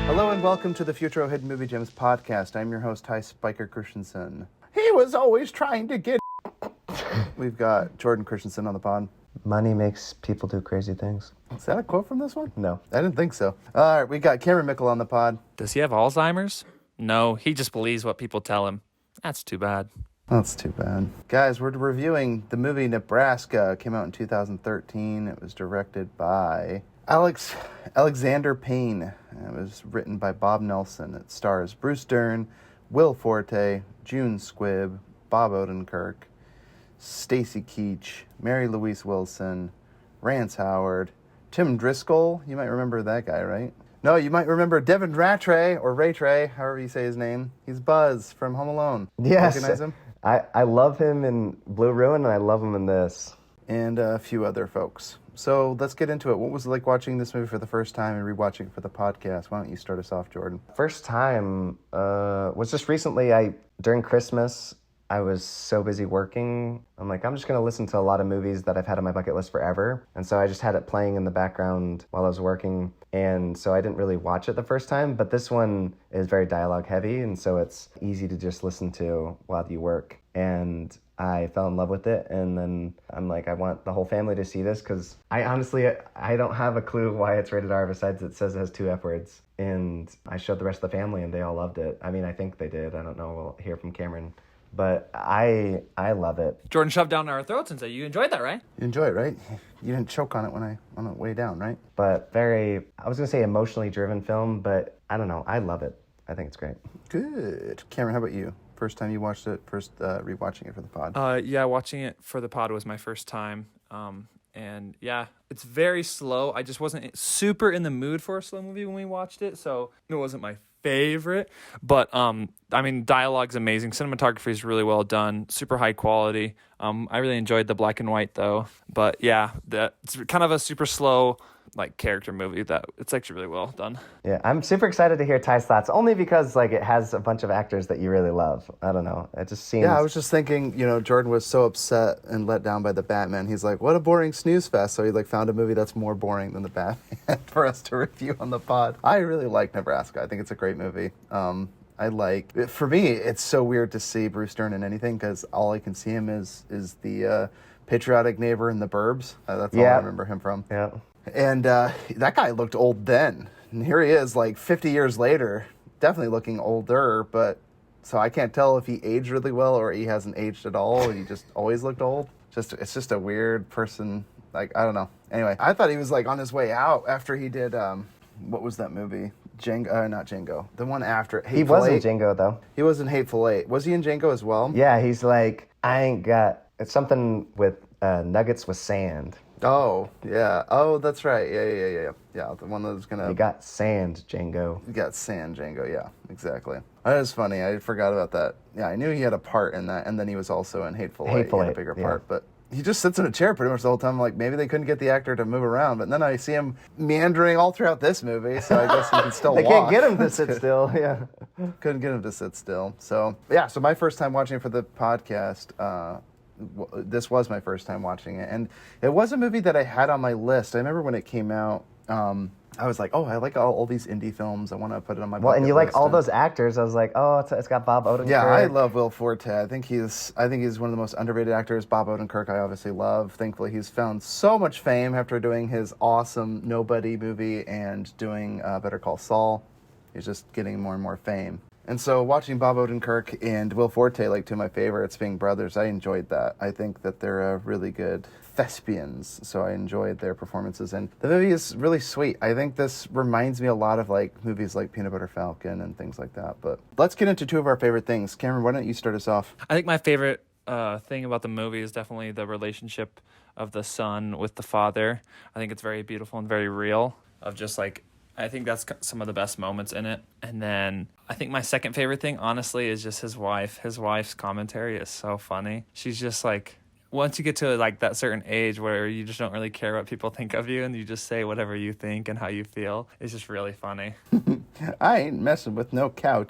Hello and welcome to the Futro Hidden Movie Gems podcast. I'm your host, Ty Spiker Christensen. He was always trying to get... We've got Jordan Christensen on the pod. Money makes people do crazy things. Is that a quote from this one? No. I didn't think so. All right, we got Cameron Mickle on the pod. Does he have Alzheimer's? No, he just believes what people tell him. That's too bad. That's too bad. Guys, we're reviewing the movie Nebraska. It came out in 2013. It was directed by Alexander Payne. It was written by Bob Nelson. It stars Bruce Dern, Will Forte, June Squibb, Bob Odenkirk, Stacy Keach, Mary Louise Wilson, Rance Howard, Tim Driscoll. You might remember that guy, right? No, you might remember Devin Rattray, or Rattray, however you say his name. He's Buzz from Home Alone. Yes. Recognize him? I love him in Blue Ruin, and I love him in this. And a few other folks. So let's get into it. What was it like watching this movie for the first time and rewatching it for the podcast? Why don't you start us off, Jordan? First time was just recently. During Christmas, I was so busy working. I'm like, I'm just going to listen to a lot of movies that I've had on my bucket list forever. And so I just had it playing in the background while I was working. And so I didn't really watch it the first time. But this one is very dialogue heavy. And so it's easy to just listen to while you work. And I fell in love with it. And then I'm like, I want the whole family to see this because I don't have a clue why it's rated R besides it says it has 2 F words. And I showed the rest of the family and they all loved it. I mean, I think they did. I don't know. We'll hear from Cameron. But I love it. Jordan shoved down our throats and said, you enjoyed that, right? You enjoy it, right? You didn't choke on it on the way down, right? But I was going to say emotionally driven film, but I don't know. I love it. I think it's great. Good. Cameron, how about you? First time you watched it, rewatching it for the pod? Yeah, watching it for the pod was my first time. And yeah, it's very slow. I just wasn't super in the mood for a slow movie when we watched it, so it wasn't my favorite. But I mean, dialogue's amazing. Cinematography is really well done, super high quality. I really enjoyed the black and white though. But yeah, it's kind of a super slow like character movie that it's actually really well done. Yeah, I'm super excited to hear Ty's thoughts, only because like it has a bunch of actors that you really love. I don't know. It just seems... Yeah, I was just thinking, Jordan was so upset and let down by the Batman. He's like, what a boring snooze fest. So he found a movie that's more boring than the Batman for us to review on the pod. I really like Nebraska. I think it's a great movie. For me, it's so weird to see Bruce Dern in anything because all I can see him is the patriotic neighbor in The Burbs. That's all I remember him from. Yeah. And that guy looked old then. And here he is, like 50 years later, definitely looking older, but so I can't tell if he aged really well or he hasn't aged at all. He just always looked old. It's just a weird person. Like, I don't know. Anyway, I thought he was like on his way out after he did, what was that movie? Not Django. The one after. He was in Django, though. He was in Hateful Eight. Was he in Django as well? Yeah, he's like, it's something with nuggets with sand. Oh, yeah. Oh, that's right. Yeah. Yeah, the one that was going to... You got sand, Django. You got sand, Django. Yeah, exactly. That was funny. I forgot about that. Yeah, I knew he had a part in that, and then he was also in Hateful Eight. He had a bigger part, but he just sits in a chair pretty much the whole time. Like, maybe they couldn't get the actor to move around, but then I see him meandering all throughout this movie, so I guess he can still They walk. can't get him to sit still, yeah. Couldn't get him to sit still. So, yeah, so my first time watching it for the podcast... this was my first time watching it, and it was a movie that I had on my list. I remember when it came out, I was like, oh, I like all these indie films. I want to put it on my bucket and you list. like all those actors. I was like, oh, it's got Bob Odenkirk. Yeah, I love Will Forte. I think he's one of the most underrated actors. Bob Odenkirk I obviously love. Thankfully, he's found so much fame after doing his awesome Nobody movie and doing Better Call Saul. He's just getting more and more fame. And so watching Bob Odenkirk and Will Forte, like two of my favorites, being brothers, I enjoyed that. I think that they're really good thespians, so I enjoyed their performances. And the movie is really sweet. I think this reminds me a lot of like movies like Peanut Butter Falcon and things like that. But let's get into two of our favorite things. Cameron, why don't you start us off? I think my favorite thing about the movie is definitely the relationship of the son with the father. I think it's very beautiful and very real, of just like, I think that's some of the best moments in it. And then I think my second favorite thing, honestly, is just his wife. His wife's commentary is so funny. She's just like, once you get to like that certain age where you just don't really care what people think of you and you just say whatever you think and how you feel, it's just really funny. I ain't messing with no couch.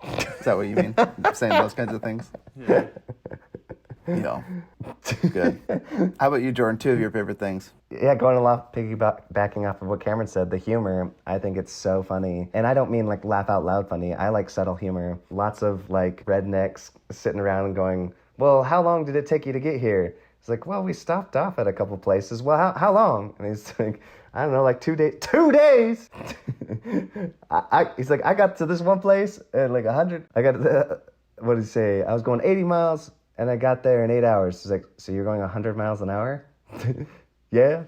Is that what you mean? Saying those kinds of things? Yeah. Yeah. Good. How about you, Jordan? Two of your favorite things. Yeah, going along, piggybacking off of what Cameron said, the humor, I think it's so funny. And I don't mean like laugh out loud funny. I like subtle humor. Lots of like rednecks sitting around and going, well, how long did it take you to get here? It's like, well, we stopped off at a couple places. Well, how long? And he's like, I don't know, like 2 days. 2 days! He's like, I got to this one place at like 100. I got what did he say? I was going 80 miles and I got there in 8 hours. He's like, so you're going 100 miles an hour? Yeah.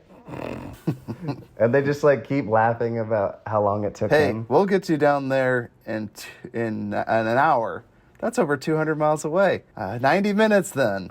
And they just like keep laughing about how long it took Hey, him. we'll get you down there in an hour. That's over 200 miles away. 90 minutes then.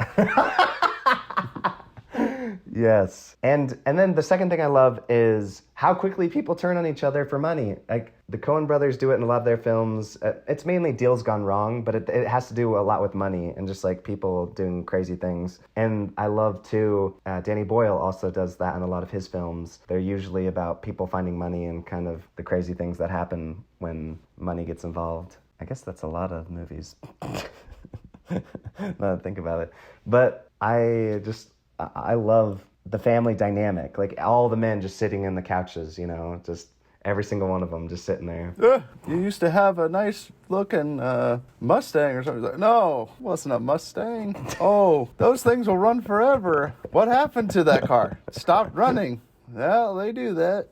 Yes. And then the second thing I love is how quickly people turn on each other for money. Like the Coen brothers do it in a lot of their films. It's mainly deals gone wrong, but it has to do a lot with money and just like people doing crazy things. And I love too, Danny Boyle also does that in a lot of his films. They're usually about people finding money and kind of the crazy things that happen when money gets involved. I guess that's a lot of movies. Now that I think about it. But I love the family dynamic. Like all the men just sitting in the couches, you know, just every single one of them just sitting there. You used to have a nice looking Mustang or something. Like, no, it wasn't a Mustang. Oh, those things will run forever. What happened to that car? Stopped running. Well, they do that.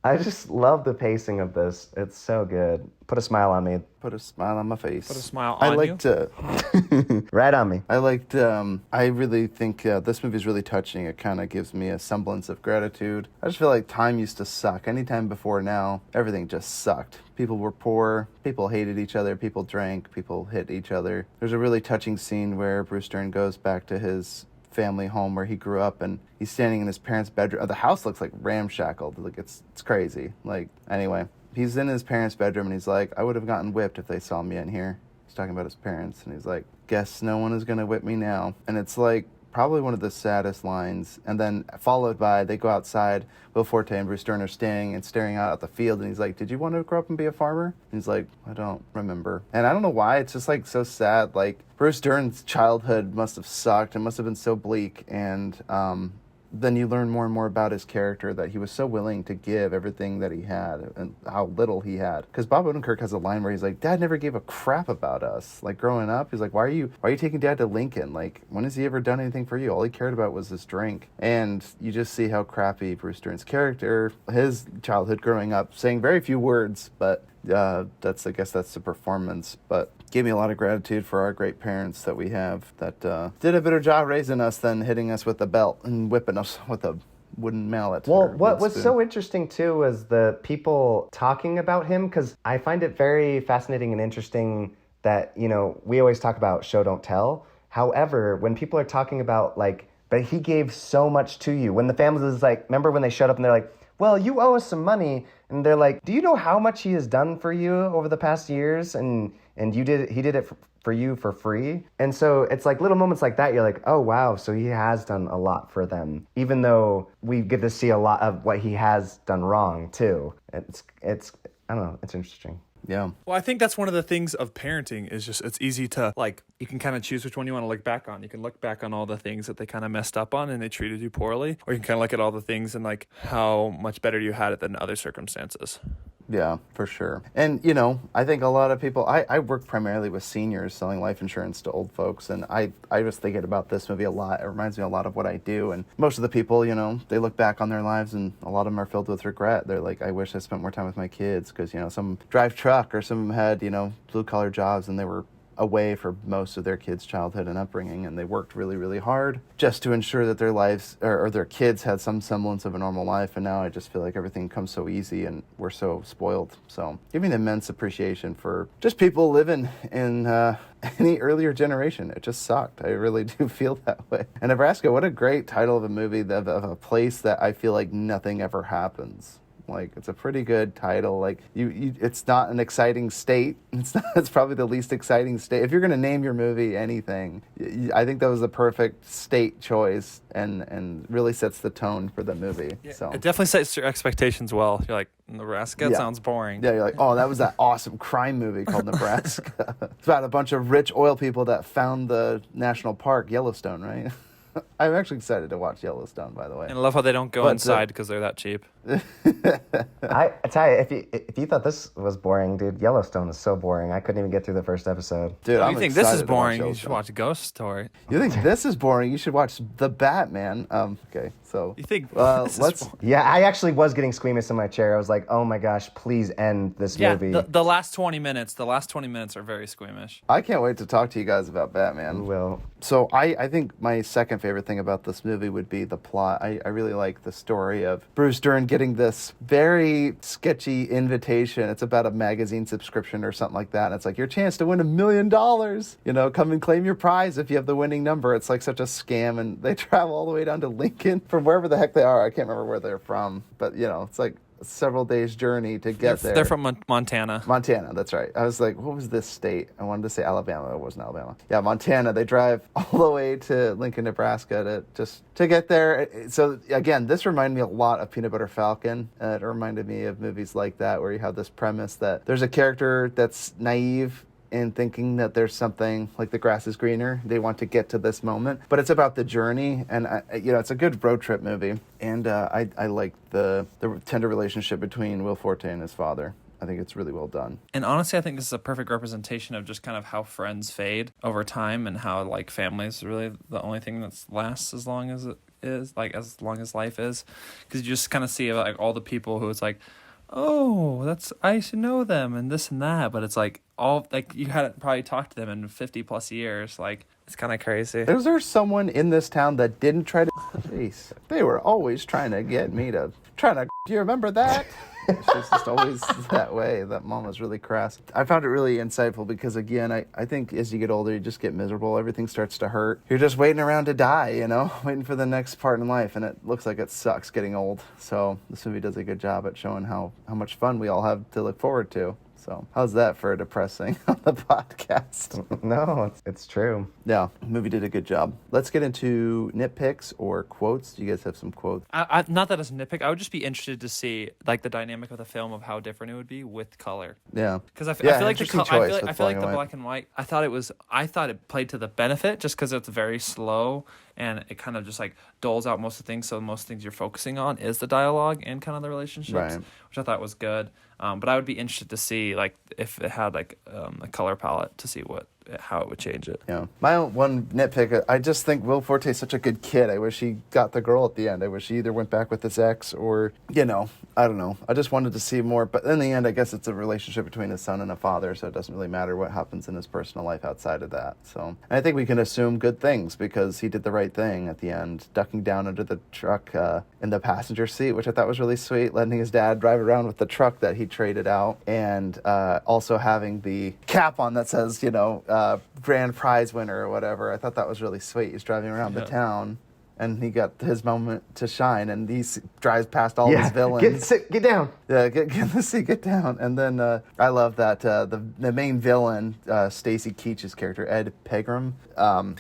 I just love the pacing of this. It's so good. Put a smile on me. Put a smile on my face. Put a smile on you. Right on me. I really think this movie is really touching. It kind of gives me a semblance of gratitude. I just feel like time used to suck. Anytime before now, everything just sucked. People were poor. People hated each other. People drank. People hit each other. There's a really touching scene where Bruce Dern goes back to his family home where he grew up, and he's standing in his parents' bedroom. The house looks like ramshackled. Like it's crazy. Like anyway, he's in his parents' bedroom and he's like, I would have gotten whipped if they saw me in here. He's talking about his parents and he's like, guess no one is gonna whip me now. And it's like probably one of the saddest lines. And then followed by they go outside. Will Forte and Bruce Dern are staring out at the field, and he's like, did you want to grow up and be a farmer? And he's like, I don't remember. And I don't know why, it's just like so sad. Like Bruce Dern's childhood must have sucked and must have been so bleak, and then you learn more and more about his character, that he was so willing to give everything that he had and how little he had. Because Bob Odenkirk has a line where he's like, Dad never gave a crap about us. Like growing up, he's like, why are you taking Dad to Lincoln? Like, when has he ever done anything for you? All he cared about was his drink. And you just see how crappy Bruce Dern's character, his childhood growing up, saying very few words, but I guess that's the performance. But gave me a lot of gratitude for our great parents that we have that did a better job raising us than hitting us with a belt and whipping us with a wooden mallet. Well, what was so interesting too was the people talking about him, because I find it very fascinating and interesting that, you know, we always talk about show don't tell. However, when people are talking about like, but he gave so much to you, when the family is like, remember when they showed up and they're like, well, you owe us some money, and they're like, do you know how much he has done for you over the past years? And he did it for you for free. And so it's like little moments like that, you're like, oh wow, so he has done a lot for them, even though we get to see a lot of what he has done wrong too. It's I don't know, it's interesting. Yeah. Well, I think that's one of the things of parenting is just it's easy to, like, you can kind of choose which one you want to look back on. You can look back on all the things that they kind of messed up on and they treated you poorly, or you can kind of look at all the things and like how much better you had it than other circumstances. Yeah, for sure. And, you know, I think a lot of people, I work primarily with seniors selling life insurance to old folks, and I was thinking about this movie a lot. It reminds me a lot of what I do, and most of the people, you know, they look back on their lives and a lot of them are filled with regret. They're like, I wish I spent more time with my kids, because, you know, some drive truck or some of them had, you know, blue-collar jobs and they were away for most of their kids' childhood and upbringing, and they worked really, really hard just to ensure that their lives or their kids had some semblance of a normal life. And now I just feel like everything comes so easy and we're so spoiled. So giving immense appreciation for just people living in any earlier generation. It just sucked. I really do feel that way. And Nebraska, what a great title of a movie, of a place that I feel like nothing ever happens. Like, it's a pretty good title. Like, it's not an exciting state. It's probably the least exciting state. If you're going to name your movie anything, I think that was the perfect state choice and really sets the tone for the movie. Yeah, so it definitely sets your expectations well. You're like, Nebraska? It Yeah. sounds boring. Yeah, you're like, oh, that was that awesome crime movie called Nebraska. It's about a bunch of rich oil people that found the national park, Yellowstone, right? I'm actually excited to watch Yellowstone, by the way. And I love how they don't go But, inside because they're that cheap. I tell you, if you thought this was boring, dude, Yellowstone is so boring. I couldn't even get through the first episode. Dude, If I'm you think this is excited to watch boring, you should Yellowstone. watch Ghost Story. You think this is boring? You should watch The Batman. Okay, so You think this is let's. boring? Yeah, I actually was getting squeamish in my chair. I was like, oh my gosh, please end this Yeah, movie. the last 20 minutes are very squeamish. I can't wait to talk to you guys about Batman. Well, So I think my second favorite thing about this movie would be the plot. I really like the story of Bruce Dern getting this very sketchy invitation. It's about a magazine subscription or something like that. And it's like, your chance to win $1 million. You know, come and claim your prize if you have the winning number. It's like such a scam. And they travel all the way down to Lincoln from wherever the heck they are. I can't remember where they're from. But, you know, it's like several days journey to get there. They're from Montana. Montana, that's right. I was like, what was this state? I wanted to say Alabama. It wasn't Alabama. Yeah, Montana. They drive all the way to Lincoln, Nebraska to get there. So again, this reminded me a lot of Peanut Butter Falcon. It reminded me of movies like that where you have this premise that there's a character that's naive in thinking that there's something like the grass is greener. They want to get to this moment, but it's about the journey, and it's a good road trip movie. And I like the tender relationship between Will Forte and his father. I think it's really well done. And honestly, I think this is a perfect representation of just kind of how friends fade over time and how like family is really the only thing that lasts as long as it is, like as long as life is. Because you just kind of see like all the people who it's like, oh, I should know them and this and that. But it's like all like you hadn't probably talked to them in 50 plus years. Like it's kind of crazy. Is there someone in this town that didn't try to... Jeez. They were always trying to get me to... Do you remember that? She's just always that way. That mom was really crass. I found it really insightful because, again, I think as you get older, you just get miserable. Everything starts to hurt. You're just waiting around to die, you know, waiting for the next part in life. And it looks like it sucks getting old. So this movie does a good job at showing how much fun we all have to look forward to. So how's that for depressing on the podcast? no, it's true. Yeah, the movie did a good job. Let's get into nitpicks or quotes. Do you guys have some quotes? I not that as a nitpick. I would just be interested to see like the dynamic of the film of how different it would be with color. Yeah, Because I feel like interesting choice with I feel like the and white. black and white. I thought it played to the benefit just because it's very slow and it kind of just like doles out most of the things. So most things you're focusing on is the dialogue and kind of the relationships, Right. which I thought was good. But I would be interested to see like if it had like a color palette to see how it would change it. Yeah. My one nitpick, I just think Will Forte is such a good kid. I wish he got the girl at the end. I wish he either went back with his ex or, I don't know. I just wanted to see more. But in the end, I guess it's a relationship between a son and a father, so it doesn't really matter what happens in his personal life outside of that. So and I think we can assume good things because he did the right thing at the end, ducking down under the truck in the passenger seat, which I thought was really sweet, letting his dad drive around with the truck that he traded out, and also having the cap on that says, grand prize winner or whatever. I thought that was really sweet. He's driving around the town, and he got his moment to shine, and he drives past all his villains. Get down. Yeah, get in the seat, get down. And then I love that the main villain, Stacy Keach's character, Ed Pegram,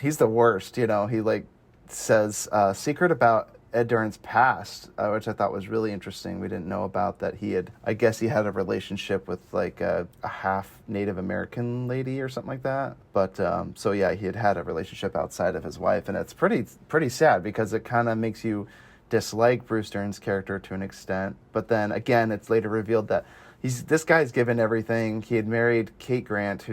he's the worst. He like says secret about Ed Duran's past, which I thought was really interesting. We didn't know about that. He had a relationship with like a half Native American lady or something like that. But so yeah, he had a relationship outside of his wife, and it's pretty sad because it kind of makes you dislike Bruce Dern's character to an extent. But then again, it's later revealed that this guy's given everything. He had married Kate Grant,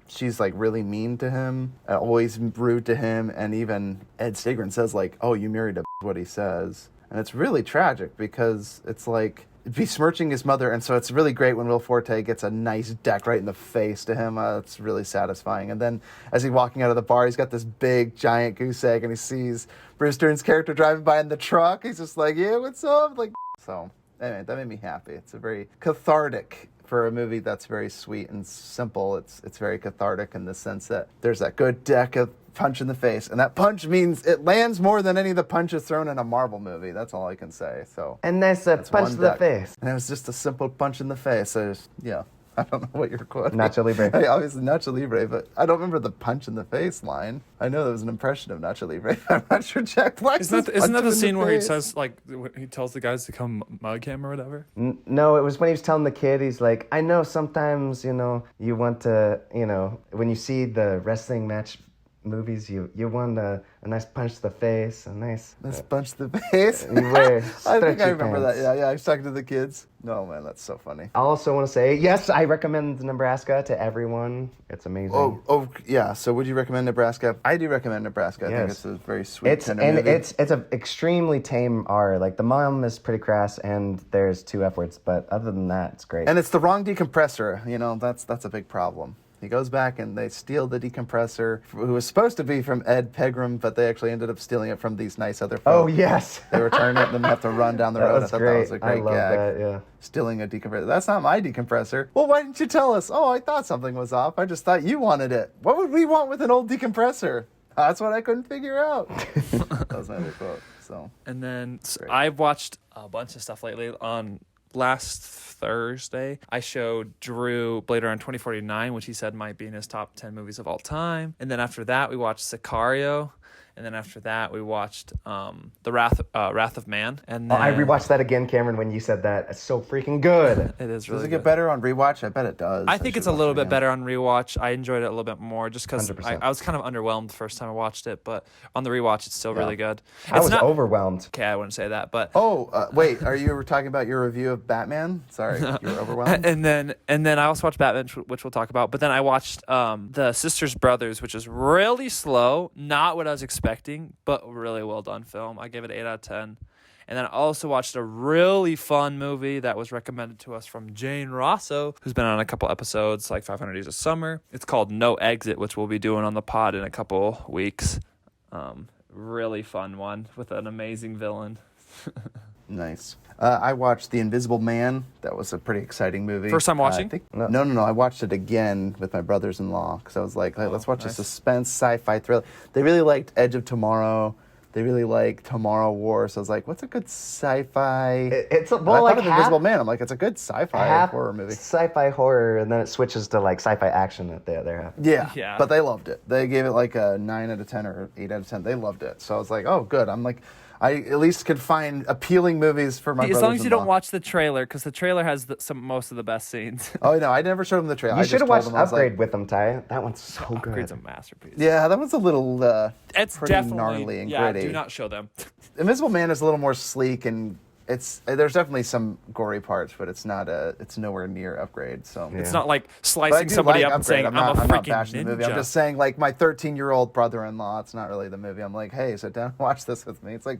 she's like really mean to him, always rude to him, and even Ed Stigran says like, "Oh, you married a," what he says, and it's really tragic because it's like besmirching his mother, and so it's really great when Will Forte gets a nice deck right in the face to him. It's really satisfying. And then as he's walking out of the bar, he's got this big giant goose egg, and he sees Bruce Dern's character driving by in the truck. He's just like, "Yeah, what's up?" Like, so. Anyway, that made me happy. It's a very cathartic for a movie that's very sweet and simple. It's very cathartic in the sense that there's that good deck of punch in the face, and that punch means it lands more than any of the punches thrown in a Marvel movie. That's all I can say. So And that's a punch to the face. and it was just a simple punch in the face. So yeah, I don't know what you're quoting. Nacho Libre. Hey, obviously Nacho Libre, but I don't remember the punch in the face line. I know that was an impression of Nacho Libre. I'm not sure Jack Black. Isn't that the scene where he says, like, he tells the guys to come mug him or whatever? No, it was when he was telling the kid, he's like, I know sometimes, you want to, when you see the wrestling match movies, you want a nice punch to the face, a nice punch to the face. You wear I think I stretchy remember pants. that. Yeah, I was talking to the kids. No, man, that's so funny. I also want to say, yes, I recommend Nebraska to everyone. It's amazing. Yeah. So would you recommend Nebraska? I do recommend Nebraska. I think it's a very sweet, tender movie. It's an extremely tame R. Like, the mom is pretty crass, and there's 2 F words, but other than that, it's great. And it's the wrong decompressor. That's a big problem. He goes back and they steal the decompressor, who was supposed to be from Ed Pegram, but they actually ended up stealing it from these nice other folks. Oh, yes. They return it and then have to run down the road. I thought that was a great I love gag. that, yeah. Stealing a decompressor. That's not my decompressor. Well, why didn't you tell us? Oh, I thought something was off. I just thought you wanted it. What would we want with an old decompressor? That's what I couldn't figure out. That was my other quote. So. And then I've watched a bunch of stuff lately. On last Thursday, I showed Drew Blade Runner 2049, which he said might be in his top 10 movies of all time. And then after that, we watched Sicario. And then after that, we watched The Wrath of Man. And then, I rewatched that again, Cameron, when you said that. It's so freaking good. It is really Does it good. get better on rewatch? I bet it does. I think it's a little bit better on rewatch. I enjoyed it a little bit more just because 100%. I was kind of underwhelmed the first time I watched it, but on the rewatch, it's still really good. I was overwhelmed. Okay, I wouldn't say that, but wait, are you talking about your review of Batman? Sorry, you were overwhelmed. and then I also watched Batman, which we'll talk about. But then I watched The Sisters Brothers, which is really slow, not what I was expecting, but really well done film. I gave it 8 out of 10. And then I also watched a really fun movie that was recommended to us from Jane Rosso, who's been on a couple episodes, like 500 Days of Summer. It's called No Exit, which we'll be doing on the pod in a couple weeks. Really fun one with an amazing villain. Nice. I watched The Invisible Man. That was a pretty exciting movie. First time watching? No. I watched it again with my brothers-in-law because I was like, let's watch a suspense sci-fi thriller. They really liked Edge of Tomorrow. They really like Tomorrow War. So I was like, what's a good sci-fi? I thought of Invisible Man. I'm like, it's a good sci-fi horror movie. Sci-fi horror, and then it switches to like sci-fi action that they're having. Yeah. But they loved it. They gave it like a 9 out of 10 or 8 out of 10. They loved it. So I was like, oh, good. I'm like, I at least could find appealing movies for my brothers-in-law. As long as you don't watch the trailer, because the trailer has most of the best scenes. Oh, no, I never showed them the trailer. You should have watched Upgrade with them, Ty. That one's so good. Upgrade's a masterpiece. Yeah, that one's a little it's pretty definitely gnarly and yeah, gritty. do not show them. Invisible Man is a little more sleek, and there's definitely some gory parts, but it's nowhere near Upgrade. So it's not like slicing somebody up and saying, I'm a freaking bashing ninja. the movie. I'm just saying, like, my 13-year-old brother-in-law, it's not really the movie. I'm like, hey, sit down and watch this with me. It's like,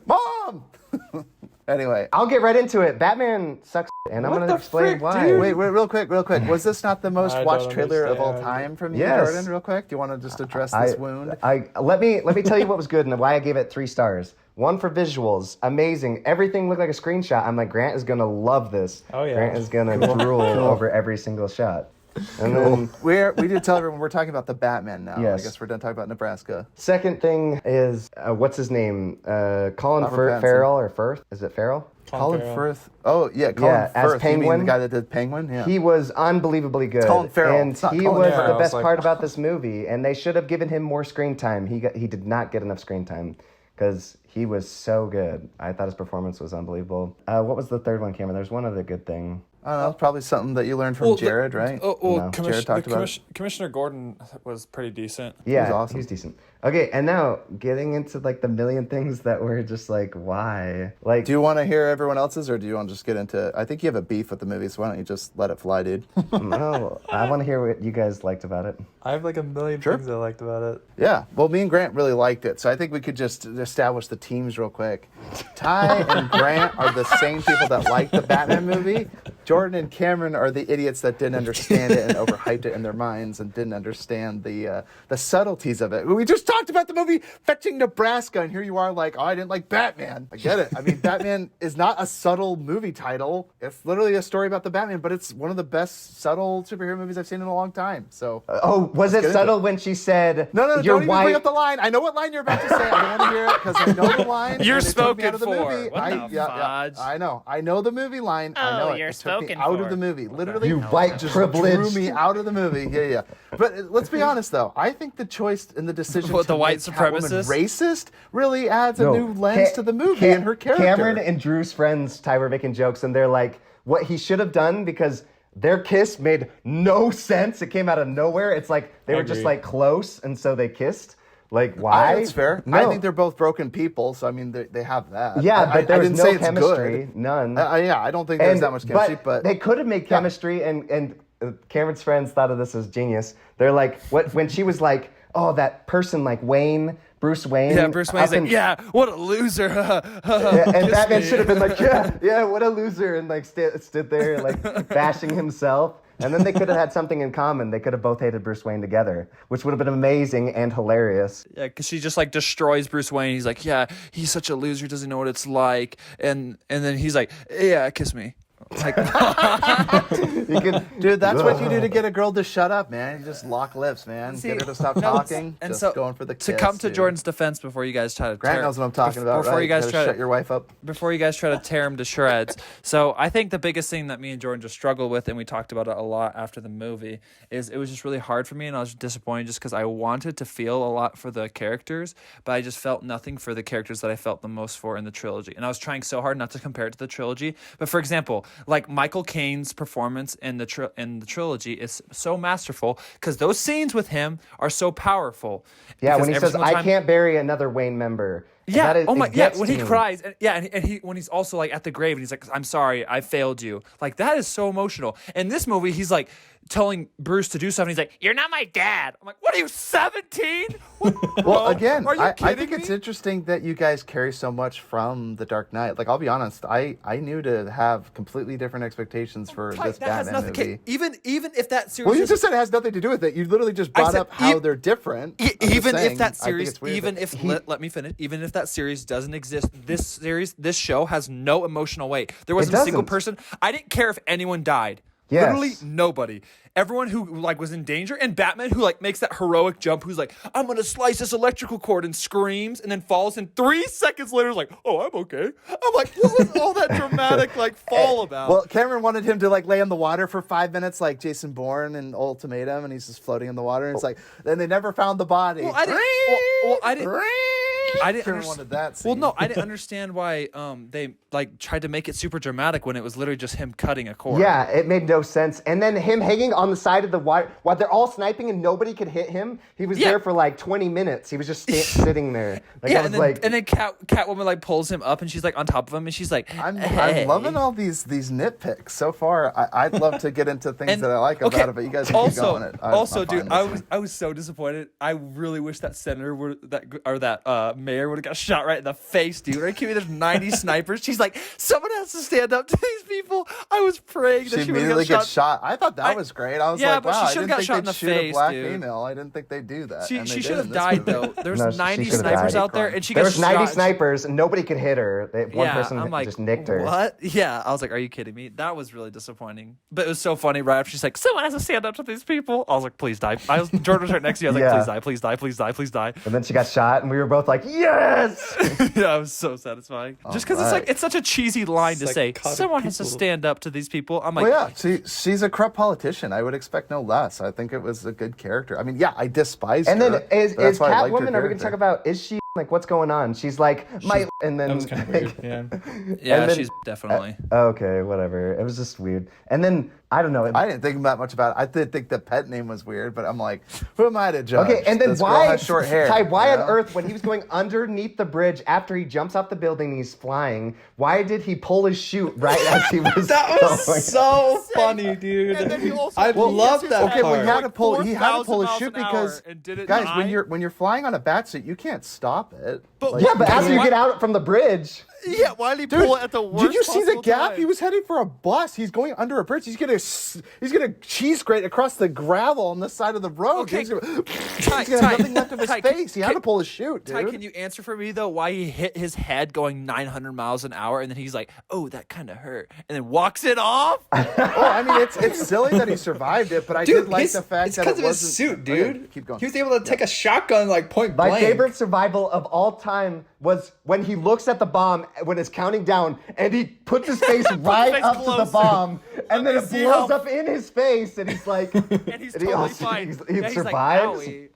Mom! Anyway. I'll get right into it. Batman sucks, and I'm going to explain why. Dude? Wait, real quick. Was this not the most watched trailer of all time from you, Jordan, real quick? Do you want to just address this wound? Let me tell you what was good and why I gave it 3 stars. 1 for visuals, amazing. Everything looked like a screenshot. I'm like, Grant is going to love this. Oh, yeah. Grant is going to drool over every single shot. And then, we did tell everyone we're talking about the Batman now. Yes. I guess we're done talking about Nebraska. Second thing is, what's his name? Colin Farrell or Firth? Is it Farrell? Colin Firth. Oh, yeah, Colin Firth. As Penguin. You mean the guy that did Penguin? Yeah. He was unbelievably good. It's Colin Farrell. And It's not he Colin was Farrell. the best part about this movie, and they should have given him more screen time. He did not get enough screen time because he was so good. I thought his performance was unbelievable. What was the third one, Cameron? There's one other good thing. I don't know. It's probably something that you learned from Jared, right? Jared talked about it. Commissioner Gordon was pretty decent. Yeah, He was awesome. he's decent. Okay, and now getting into like the million things that were just like, why? Like, Do you want to hear everyone else's, or do you want to just get into? I think you have a beef with the movie, so why don't you just let it fly, dude? no, I want to hear what you guys liked about it. I have like a million things I liked about it. Yeah. Well, me and Grant really liked it, so I think we could just establish the teams real quick. Ty and Grant are the same people that like the Batman movie. Jordan and Cameron are the idiots that didn't understand it and overhyped it in their minds and didn't understand the subtleties of it. We just talked about the movie Fetching Nebraska, and here you are like, oh, I didn't like Batman. I get it. I mean, Batman is not a subtle movie title. It's literally a story about the Batman, but it's one of the best subtle superhero movies I've seen in a long time. So, was it subtle when she said, No, you're don't even white? bring up the line. I know what line you're about to say. I don't want to hear it because I know the line. You're and it took me out spoken of the for. movie. What the fudge? I know. I know the movie line. I know it. you're It took me spoken out for. of the movie. Literally, You white just privilege. drew me out of the movie. Yeah. But let's be honest, though. I think the choice and the decision What, to the white make Catwoman supremacist? racist really adds a new lens to the movie and her character. Cameron and Drew's friends, Ty, were making jokes, and they're like, what he should have done, because their kiss made no sense. It came out of nowhere. It's like they were just like close, and so they kissed. Like, why? That's fair. No. I think they're both broken people, so I mean, they have that. Yeah, but there I was didn't no say it's chemistry. good. None. Yeah, I don't think there's that much chemistry, but they could have made chemistry, and Cameron's friends thought of this as genius. They're like, when she was like, oh, that person like Bruce Wayne. Yeah, Bruce Wayne's like, yeah, what a loser. Yeah, and Batman should have been like, yeah, what a loser, and like stood there like bashing himself. And then they could have had something in common. They could have both hated Bruce Wayne together, which would have been amazing and hilarious. Yeah, because she just like destroys Bruce Wayne. He's like, yeah, he's such a loser, doesn't know what it's like. And then he's like, yeah, kiss me. Like, dude, that's what you do to get a girl to shut up, man. You just lock lips, man. Get her to stop talking. and just so going for the kiss. to come to dude. Jordan's defense before you guys try to Grant knows what I'm talking about. before right? you guys Gotta try shut to your wife up. before you guys try to tear him to shreds. So I think the biggest thing that me and Jordan just struggled with, and we talked about it a lot after the movie, is it was just really hard for me, and I was disappointed just because I wanted to feel a lot for the characters, but I just felt nothing for the characters that I felt the most for in the trilogy. And I was trying so hard not to compare it to the trilogy. But for example, like Michael Caine's performance in the trilogy is so masterful because those scenes with him are so powerful. Yeah, Because when he every says, single "I time- can't bury another Wayne member." Yeah. That is, Oh my. it Yeah. gets When to he me. cries, and he when he's also like at the grave, and he's like, "I'm sorry, I failed you." Like that is so emotional. In this movie, he's like telling Bruce to do something. He's like, "You're not my dad." I'm like, "What are you, 17?" Well, again, are you I kidding think me? it's interesting that you guys carry so much from The Dark Knight. Like, I'll be honest, I knew to have completely different expectations for this that has Batman nothing. movie. Even if that series. Well, you is- just said it has nothing to do with it. You literally just brought said up how e- they're different. I'm just even saying, if that I think series, it's weird even that- if let me finish, even if that series doesn't exist, this show has no emotional weight. There wasn't a single doesn't. person. I didn't care if anyone died. Yes. Literally nobody. Everyone who like was in danger, and Batman who like makes that heroic jump, who's like, "I'm gonna slice this electrical cord," and screams, and then falls, and 3 seconds later is like, "Oh, I'm okay." I'm like, what was all that dramatic like fall about? Well, Cameron wanted him to like lay in the water for 5 minutes, like Jason Bourne in Ultimatum, and he's just floating in the water. And it's like, then they never found the body. Well, I didn't. Well, I didn't. I didn't Cameron understand. wanted that Well, scene. no, I didn't understand why they like tried to make it super dramatic when it was literally just him cutting a cord. Yeah, it made no sense. And then him hanging on the side of the water while they're all sniping and nobody could hit him. He was Yeah. there for like 20 minutes. He was just sitting there. Like, Yeah, I was and then, like, and then Catwoman like pulls him up, and she's like on top of him, and she's like, I'm "Hey." loving all these nitpicks so far. I'd love to get into things And- that I like okay, about it, but you guys can keep going. Also, I'm dude, fine with I was so disappointed. I really wish that senator that mayor would have got shot right in the face, dude. Are you kidding me? There's 90 snipers. She's like, someone has to stand up to these people. I was praying that She she would immediately have got gets shot. I thought that was great. I was yeah, like, but she wow, I should've didn't got think shot in they'd the shoot a face, black dude. female. I didn't think they'd do that. She and they should did have in this died movie. though. There's No, she 90 should've snipers died. out there, and she there gets was 90 shot. snipers and nobody could hit her. One person I'm like, just nicked her. What? Yeah, I was like, are you kidding me? That was really disappointing. But it was so funny. Right after she's like, someone has to stand up to these people. I was like, please die. Jordan was right next to you. I was Yeah. like, please die, please die, please die, please die. And then she got shot and we were both like, yes! Yeah, it was so satisfying. Just because it's right. like it's such a cheesy line to say. Psychotic Someone has to people. stand up to these people. I'm like, Well, yeah, she's a corrupt politician. I would expect no less. I think it was a good character. I mean, yeah, I despise And her. then is but that's why I liked her Catwoman, are we going to talk character. about, is she, like, what's going on? She's like, and then. That was kind of weird. Yeah. yeah, and then- she's definitely. Okay, whatever. It was just weird. And then, I don't know. I didn't think that much about it. I did think the pet name was weird, but I'm like, who am I to judge? Okay, and then This girl why, has short hair. Ty, why you on know? earth, when he was going underneath the bridge after he jumps off the building and he's flying, why did he pull his chute right as he was That going? was so funny, dude. And then he also I pulled love his that head Okay, well, part. he had to pull. He had to pull his 4,000 chute miles an because, hour and did it guys, die. when you're flying on a bat suit, you can't stop it. But Like, Yeah, but after you Why- get out from the bridge, Yeah, why did he pull it at the worst Did you see the possible gap? time? He was heading for a bus. He's going under a bridge. He's gonna cheese grate across the gravel on the side of the road. Okay. He's gonna Ty, have nothing left of his Ty, face. He had to pull his chute, dude. Ty, can you answer for me though why he hit his head going 900 miles an hour and then he's like, "Oh, that kind of hurt," and then walks it off? I mean, it's silly that he survived it, but I did like the fact it's that because it of his wasn't. suit, dude. Okay, keep going. He was able to take a shotgun like point My blank. favorite survival of all time was when he looks at the bomb when it's counting down and he puts his face right face up to the closer. bomb and then me it see blows how- up in his face and he's like, And he's totally fine. He Yeah, he's like, survives. "Owie."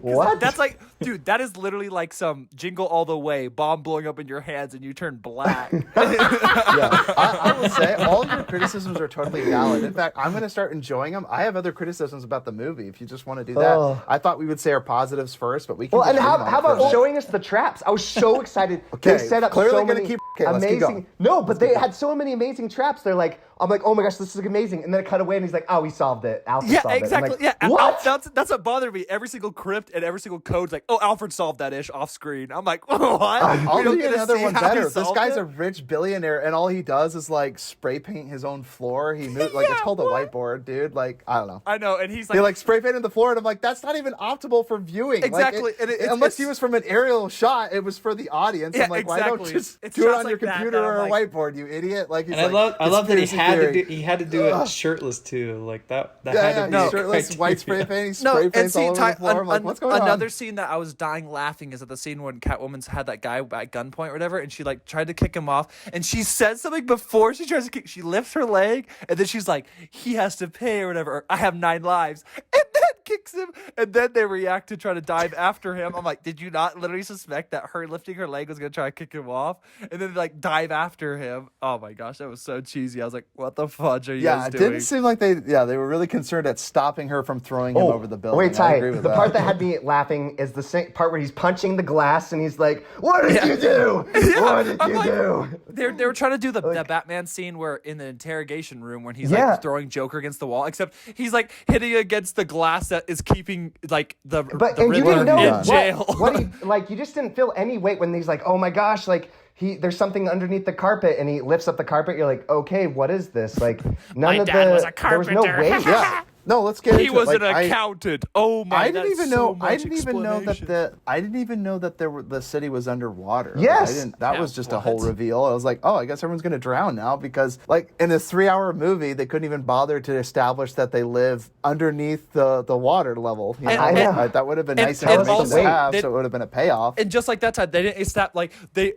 What? That's like, dude, that is literally like some Jingle All the Way, bomb blowing up in your hands and you turn black. I will say all of your criticisms are totally valid. In fact, I'm going to start enjoying them. I have other criticisms about the movie. If you just want to do that, Oh. I thought we would say our positives first, but we can. Well, and just how lean on how it for a about minute. showing us the traps? I was so excited. Okay, They set up clearly so gonna many keep- okay, let's keep amazing. going. No, but they had so many amazing traps. They're like, I'm like, oh my gosh, this is amazing. And then it cut away, and he's like, oh, we solved it. Alfred Yeah, solved exactly. it. I'm Yeah, like, what? That's what bothered me. Every single crypt and every single code's like, "Oh, Alfred solved that ish off screen." I'm like, "What?" I'll We don't do get to another see one how he better. This solved guy's it? a rich billionaire, and all he does is like spray paint his own floor. He moved, like it's Yeah, called a what? whiteboard, dude. Like I don't know. I know, and he's They like, like spray painted the floor, and I'm like, that's not even optimal for viewing. Like, Exactly, and unless he it's- was from an aerial shot, it was for the audience. Yeah, I'm like, why don't exactly. you just It's do it shots on your like that computer that or a I'm like- whiteboard, you idiot? Like, he's And like, I love that conspiracy he theory. had to do it shirtless too. Like that Yeah, had yeah, to be he's shirtless, white spray criteria. paint, he no, spray and paints see, all over Ty, the floor. I'm like, what's going another on? scene that I was dying laughing is at the scene when Catwoman's had that guy at gunpoint or whatever, and she like tried to kick him off, and she said something before she tries to kick. She lifts her leg, and then she's like, "He has to pay" or whatever. Or, "I have 9 lives," and then kicks him, and then they react to try to dive after him. I'm like, did you not literally suspect that her lifting her leg was gonna try to kick him off, and then like dive after him? Oh my gosh, that was so cheesy. I was like, what the fudge are you Yeah, guys it doing? didn't seem like they were really concerned at stopping her from throwing him over the building. Wait, I Ty, agree with the that. part that had me laughing is the same part where he's punching the glass and he's like, what did you do? What did you do? They were trying to do the Batman scene where in the interrogation room when he's Yeah. like throwing Joker against the wall, except he's like hitting against the glass that is keeping like the But the and you Riddler didn't know in jail. what he like. You just didn't feel any weight when he's like, "Oh my gosh!" Like there's something underneath the carpet, and he lifts up the carpet. You're like, "Okay, what is this?" Like none My of dad the was a there was no carpenter. weight. Yeah. No, let's get He into was it. an accountant. Oh my! I didn't that's even so know. much I didn't even know that explanation. I didn't even know that the city was underwater. Yes. I didn't, that Yeah, was just a what? whole reveal. I was like, oh, I guess everyone's gonna drown now because like in a 3-hour movie, they couldn't even bother to establish that they live underneath the water level. You know? I know. That would have been And- nice and information also, to have, they- so it would have been a payoff. And just like that time, they didn't stop. Like they're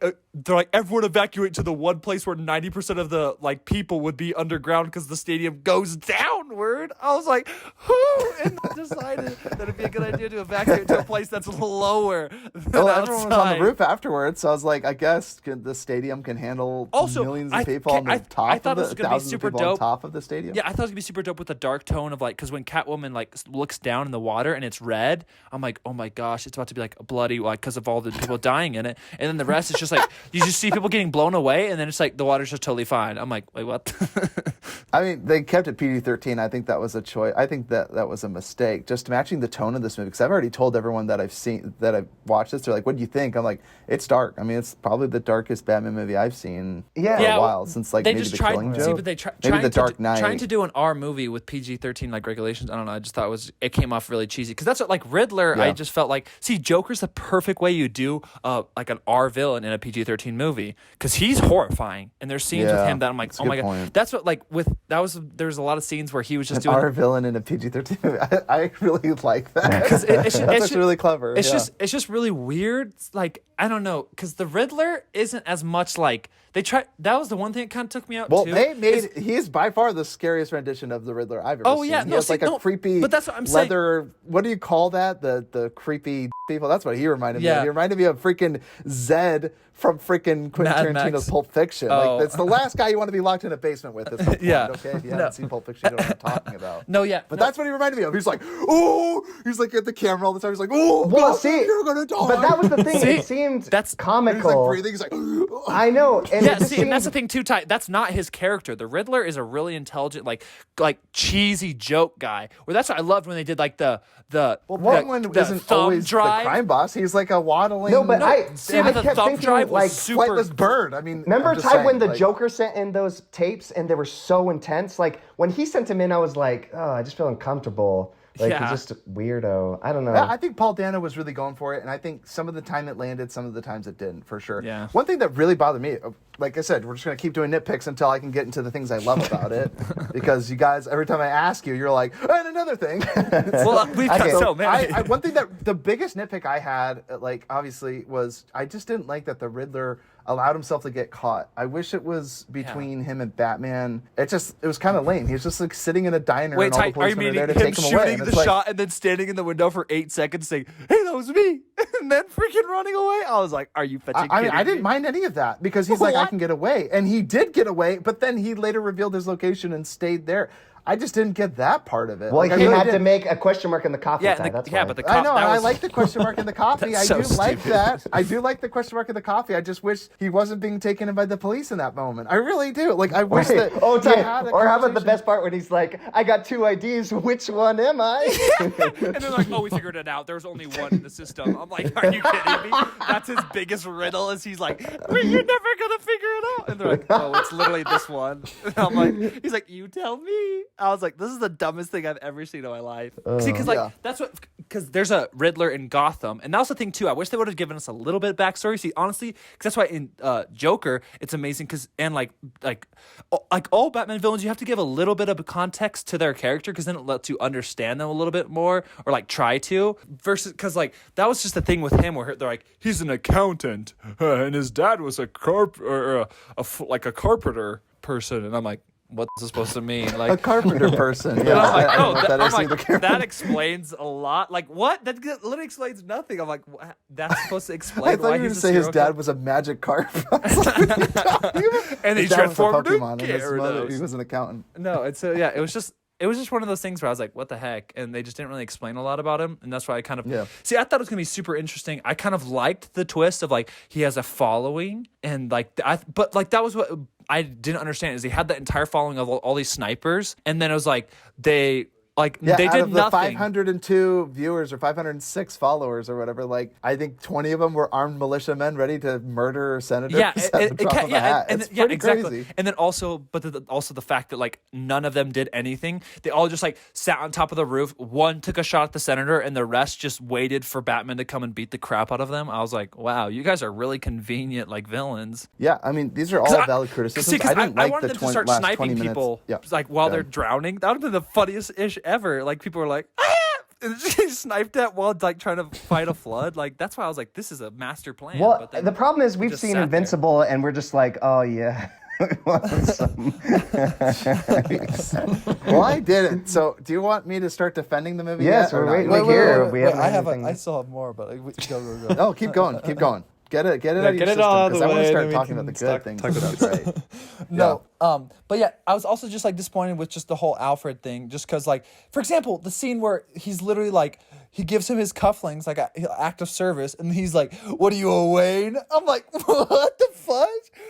like everyone evacuate to the one place where 90% of the like people would be underground because the stadium goes downward. I was like, who decided that it'd be a good idea to evacuate to a place that's lower than Well, outside? everyone was on the roof afterwards, so I was like, I guess the stadium can handle Also, millions of I- people on the I top thought of it the was gonna be thousands of super people on dope. top of the stadium. Yeah, I thought it was gonna be super dope with the dark tone of like, because when Catwoman like looks down in the water and it's red, I'm like, oh my gosh, it's about to be like a bloody, like because of all the people dying in it, and then the rest is just like you just see people getting blown away, and then it's like the water's just totally fine. I'm like, wait, what? I mean, they kept it PG-13. I think that was a choice. I think that was a mistake. Just matching the tone of this movie, because I've already told everyone that I've watched this. They're like, "What do you think?" I'm like, "It's dark. I mean, it's probably the darkest Batman movie I've seen Yeah. for Yeah, a while since like they maybe just the tried. Killing See, Joke. but they maybe trying the Dark to, Knight. trying to do an R movie with PG-13 like regulations. I don't know. I just thought it came off really cheesy because that's what like Riddler. I Yeah. just felt like Joker's the perfect way you do like an R villain in a PG-13 movie because he's horrifying and there's scenes with Yeah, him that I'm like, that's a oh my good god, point. that's what like with there's a lot of scenes where he was just An doing R villain in a PG-13 movie. I really like that. because it's That's just really clever. It's yeah. it's just really weird. It's like I don't know because the Riddler isn't as much like they try. That was the one thing that kind of took me out. Well, too, they made is- he is by far the scariest rendition of the Riddler I've ever Oh, seen. yeah, He no, has see, like a no, creepy but that's what I'm saying. leather. What do you call that? The creepy people. That's what he reminded me Yeah. of. He reminded me of freaking Zed from freaking Quentin Mad Tarantino's Max. Pulp Fiction. Oh. Like it's the last guy you want to be locked in a basement with. At some point, Yeah. okay, if you No. haven't seen Pulp Fiction, you don't know what I'm talking about. No, yeah. But that's what he reminded me of. He's like, oh, he's like at the camera all the time. He's like, oh, Well, God, see, you're gonna die. but that was the thing. It seemed that's comical. He's like breathing. He's like, I know. And Yeah, it just see, and that's the seemed- thing too, Ty. That's not his character. The Riddler is a really intelligent, like cheesy joke guy. Where that's what I loved when they did like the Baldwin the isn't thumb always drive. the crime boss. He's like a waddling. No, but I but the kept thumb thinking drive was like super- flightless bird. I mean, Remember I'm just Ty saying, when the like, Joker sent in those tapes and they were so intense? Like when he sent them in, I was like, oh, I just feel uncomfortable. Like Yeah. he's just a weirdo. I don't know. Yeah, I think Paul Dano was really going for it, and I think some of the time it landed, some of the times it didn't, for sure. Yeah. One thing that really bothered me, like I said, we're just going to keep doing nitpicks until I can get into the things I love about it, because you guys, every time I ask you, you're like, and another thing. Well, we've got so many. One thing that, the biggest nitpick I had, like, obviously, was I just didn't like that the Riddler allowed himself to get caught. I wish it was between him and Batman. It was kind of lame. He was just like sitting in a diner Wait, and all Ty, the are you policemen are meaning there to him take him away. shooting And the it's like, shot and then standing in the window for 8 seconds saying, "Hey, that was me," and then freaking running away? I was like, "Are you fetching?" I mean, I didn't mind any of that because he's like, I What? can get away. And he did get away, but then he later revealed his location and stayed there. I just didn't get that part of it. well, Like, I he really had to didn't. make a question mark in the coffee. Yeah, Ty, that's yeah, why. but the I cop, know, that and I was- like the question mark in the coffee. I That's do so like stupid. that. I do like the question mark in the coffee. I just wish he wasn't being taken in by the police in that moment. I really do. Like, I wish Wait, that. oh, he Ty, had a or how about the conversation. best part when he's like, I got 2 IDs. Which one am I? and they're like, "Oh, we figured it out. There was only one in the system." I'm like, "Are you kidding me?" That's his biggest riddle. Is he's like, "Well, "You're never gonna figure it out." And they're like, "Oh, it's literally this one." And I'm like, "He's like, you tell me." I was like, "This is the dumbest thing I've ever seen in my life." See, because like Yeah. that's what, because there's a Riddler in Gotham, and that was the thing too. I wish they would have given us a little bit of backstory. See, honestly, because that's why in Joker it's amazing. Because and like all Batman villains, you have to give a little bit of context to their character, because then it lets you understand them a little bit more, or like try to. Versus because like that was just the thing with him, where they're like, he's an accountant and his dad was a carpenter person, and I'm like, what's this supposed to mean? A Like, carpenter person. and Yeah, I'm like, I don't know oh, what that I'm is either, like, Cameron. that explains a lot. Like, what? That literally explains nothing. I'm like, what? That's supposed to I explain thought why you were going he's to a say his serial dad killer? was a magic carp. I was like, what are you talking about? And he His dad was a transformed into Pokemon, and his mother, he Gyarados. was an accountant. No, it's yeah, it was just one of those things where I was like, what the heck? And they just didn't really explain a lot about him. And that's why I kind of see, I thought it was gonna be super interesting. I kind of liked the twist of like he has a following, and like but like that was what I didn't understand, is he had that entire following of all these snipers, and then it was like they Yeah, out did of the nothing. 502 viewers or 506 followers or whatever, like I think 20 of them were armed militiamen ready to murder senators. Yeah, at the drop of a hat. It's yeah, pretty exactly. crazy. And then also, but also the fact that like none of them did anything. They all just like sat on top of the roof. One took a shot at the senator, and the rest just waited for Batman to come and beat the crap out of them. I was like, wow, you guys are really convenient like villains. Yeah, I mean, these are all valid criticisms. See, 'cause I didn't like wanted the them to start 20 sniping minutes. people Yeah. like while Go they're ahead. drowning. That would have been the funniest ish ever. Like people were like, ah! And she sniped at while like trying to fight a flood. Like that's why I was like, this is a master plan. Well, but then the problem is we've just seen sat there. Invincible, and we're just like, oh yeah. Well, I didn't. So, do you want me to start defending the movie? Yes, yet, or we're not? waiting to hear. We haven't I heard have anything. I still have more, but go. No, keep going. Keep going. Get it out of your get it system, all out of 'cause the I want way, to then start we talking can about the talk- good things. talk about That's right. No, but yeah, I was also just like disappointed with just the whole Alfred thing, just because like, for example, the scene where he's literally like, he gives him his cufflinks, like an act of service, and he's like, "What are you, a Wayne?" I'm like, "What the fudge?"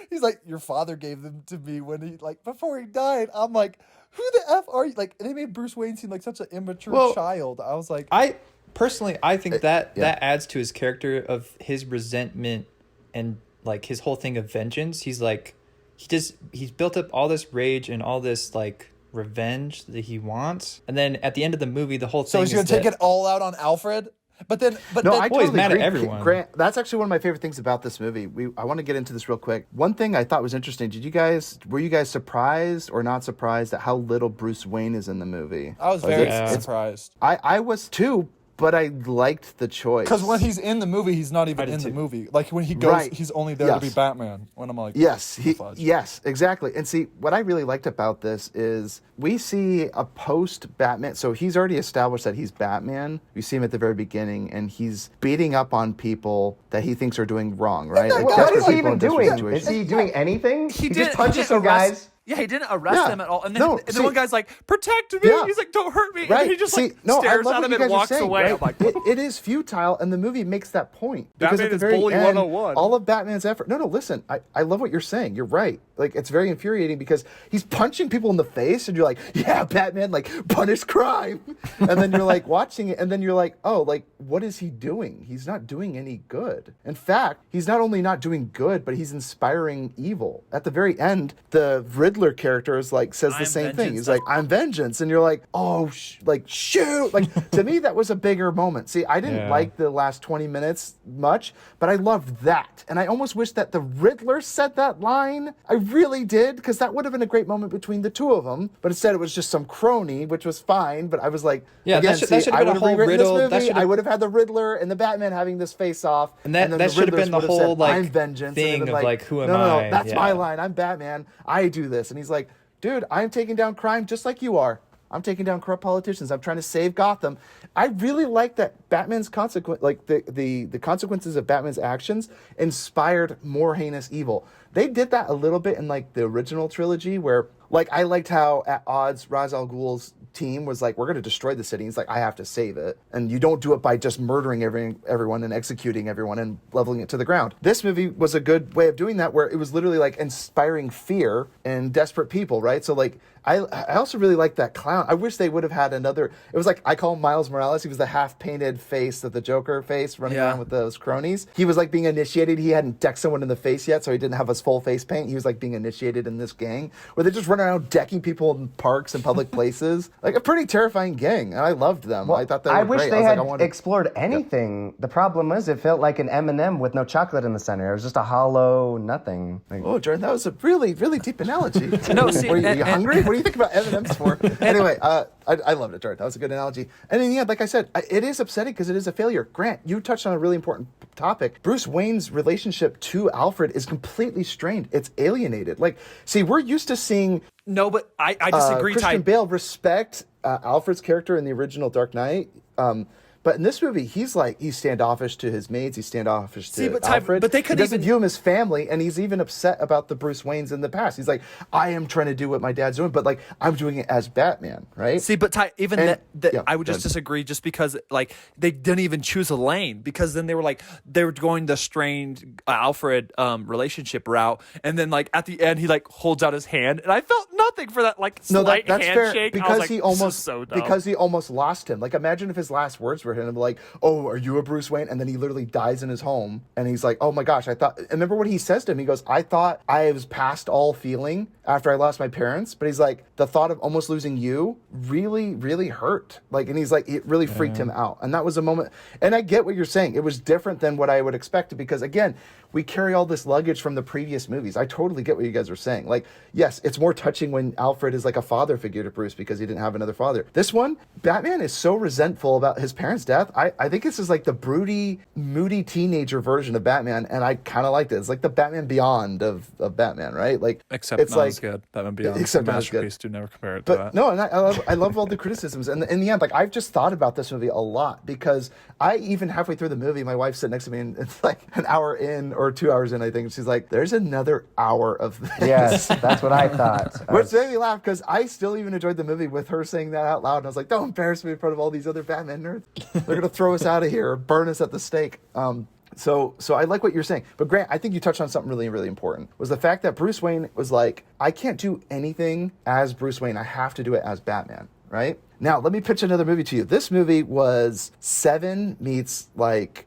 He's like, "Your father gave them to me when he like before he died." I'm like, "Who the f are you?" Like, they made Bruce Wayne seem like such an immature child. I was like, I personally, I think that yeah. that adds to his character of his resentment and like his whole thing of vengeance. He's like, he's built up all this rage and all this like revenge that he wants, and then at the end of the movie, the whole thing so he's is gonna take that- it all out on Alfred. But then, No, then, I Well, he's totally mad at agree. everyone. Grant, that's actually one of my favorite things about this movie. I want to get into this real quick. One thing I thought was interesting. Were you guys surprised or not surprised at how little Bruce Wayne is in the movie? I was very Yeah. surprised. I was too, but I liked the choice. Because when he's in the movie, he's not even did in the too. movie. Like when he goes, Right. he's only there to be Yes. Batman. When I'm like, Yes, fudge. yes, exactly. And see, what I really liked about this is we see a post-Batman. So he's already established that he's Batman. We see him at the very beginning, and he's beating up on people that he thinks are doing wrong, right? What desperate is he people even in desperate doing? situations. Is he doing anything? He did- just punches he did some arrest- guys. Yeah, he didn't arrest Yeah. them at all. And then, No, and see- one guy's like, protect me. Yeah. He's like, don't hurt me. And Right. then he just See, like no, I stares love at what him you and guys are walks saying, away. right? I'm like, what? It is futile, and the movie makes that point. Because Batman at the is very bully end, 101. all of Batman's effort. No, listen. I love what you're saying. You're right. Like, it's very infuriating because he's punching people in the face, and you're like, yeah, Batman, like, punish crime. And then you're like watching it, and then you're like, oh, like, what is he doing? He's not doing any good. In fact, he's not only not doing good, but he's inspiring evil. At the very end, the Riddler character is like says the I'm same thing. vengeance. He's like, I'm vengeance, and you're like, oh, like shoot. Like, to me, that was a bigger moment. See, I didn't Yeah. like the last 20 minutes much, but I loved that, and I almost wish that the Riddler said that line. I really did, because that would have been a great moment between the two of them. But instead, it was just some crony, which was fine. But I was like, Yeah, again, that should have I been a would have whole rewritten riddle. this That movie. should have- I would have had the Riddler and the Batman having this face off, And that then should have Riddlers been the would whole, said, like, I'm vengeance, and thing they'd been of, like, who am no, I? that's my Yeah. line. I'm Batman. I do this, and he's like, dude, I'm taking down crime just like you are. I'm taking down corrupt politicians. I'm trying to save Gotham. I really like that Batman's consequence, like the consequences of Batman's actions, inspired more heinous evil. They did that a little bit in like the original trilogy, where like I liked how at odds Ra's al Ghul's team was like, we're going to destroy the city. He's like, I have to save it, and you don't do it by just murdering everyone and executing everyone and leveling it to the ground. This movie was a good way of doing that, where it was literally like inspiring fear in desperate people, right? So like I also really like that clown. I wish they would have had another. It was like, I call him Miles Morales. He was the half painted face of the Joker face running Yeah. around with those cronies. He was like being initiated. He hadn't decked someone in the face yet, so he didn't have his full face paint. He was like being initiated in this gang where they just run around decking people in parks and public places. Like a pretty terrifying gang. And I loved them. I thought they were I wish great. they I was had like, I wanted... explored anything. The problem was it felt like an M&M with no chocolate in the center. It was just a hollow nothing. Like, Oh, Jordan, that was a really, really deep analogy. No, see, Were you and- hungry? What do you think about M&M's for? Anyway, I loved it, Jordan. That was a good analogy. And in the end, like I said, it is upsetting because it is a failure. Grant, you touched on a really important topic. Bruce Wayne's relationship to Alfred is completely strained. It's alienated. Like, see, we're used to seeing No, but I disagree, Christian Ty. Bale respect Alfred's character in the original Dark Knight. But in this movie, he's standoffish to his mates. He's standoffish to See, but Ty, Alfred. but they he couldn't doesn't even- view him as family, and he's even upset about the Bruce Waynes in the past. He's like, I am trying to do what my dad's doing, but like I'm doing it as Batman, right? See, but Ty, even And- that, yeah, I would go just ahead. disagree, just because like they didn't even choose a lane, because then they were going the strained Alfred relationship route, and then like at the end he like holds out his hand, and I felt nothing for that like No, slight that's handshake. fair I was because like, he this almost is so dumb. because he almost lost him. Like, imagine if his last words were him like, "Oh, are you a Bruce Wayne?" And then he literally dies in his home, and he's like, "Oh my gosh, I thought." Remember what he says to him? He goes, "I thought I was past all feeling after I lost my parents," but he's like, the thought of almost losing you really, really hurt. Like, and he's like, it really freaked him out, and that was a moment. And I get what you're saying. It was different than what I would expect, because again, we carry all this luggage from the previous movies. I totally get what you guys are saying. Like, yes, it's more touching when Alfred is like a father figure to Bruce because he didn't have another father. This one, Batman is so resentful about his parents' death. I think this is like the broody, moody teenager version of Batman, and I kind of liked it. It's like the Batman Beyond of Batman, right? Like, Except it's not like, as good. Batman Beyond. Except not as good. Masterpiece. Do never compare it to But that. no, and I love all the criticisms. And in the end, like, I've just thought about this movie a lot, because I even halfway through the movie, my wife's sitting next to me, and it's like an hour in or 2 hours in, I think. And she's like, there's another hour of this. yes, that's what I thought. Which made me laugh, because I still even enjoyed the movie with her saying that out loud. And I was like, don't embarrass me in front of all these other Batman nerds. They're going to throw us out of here or burn us at the stake. So I like what you're saying. But Grant, I think you touched on something really, really important, was the fact that Bruce Wayne was like, I can't do anything as Bruce Wayne. I have to do it as Batman, right? Now, let me pitch another movie to you. This movie was Seven meets like...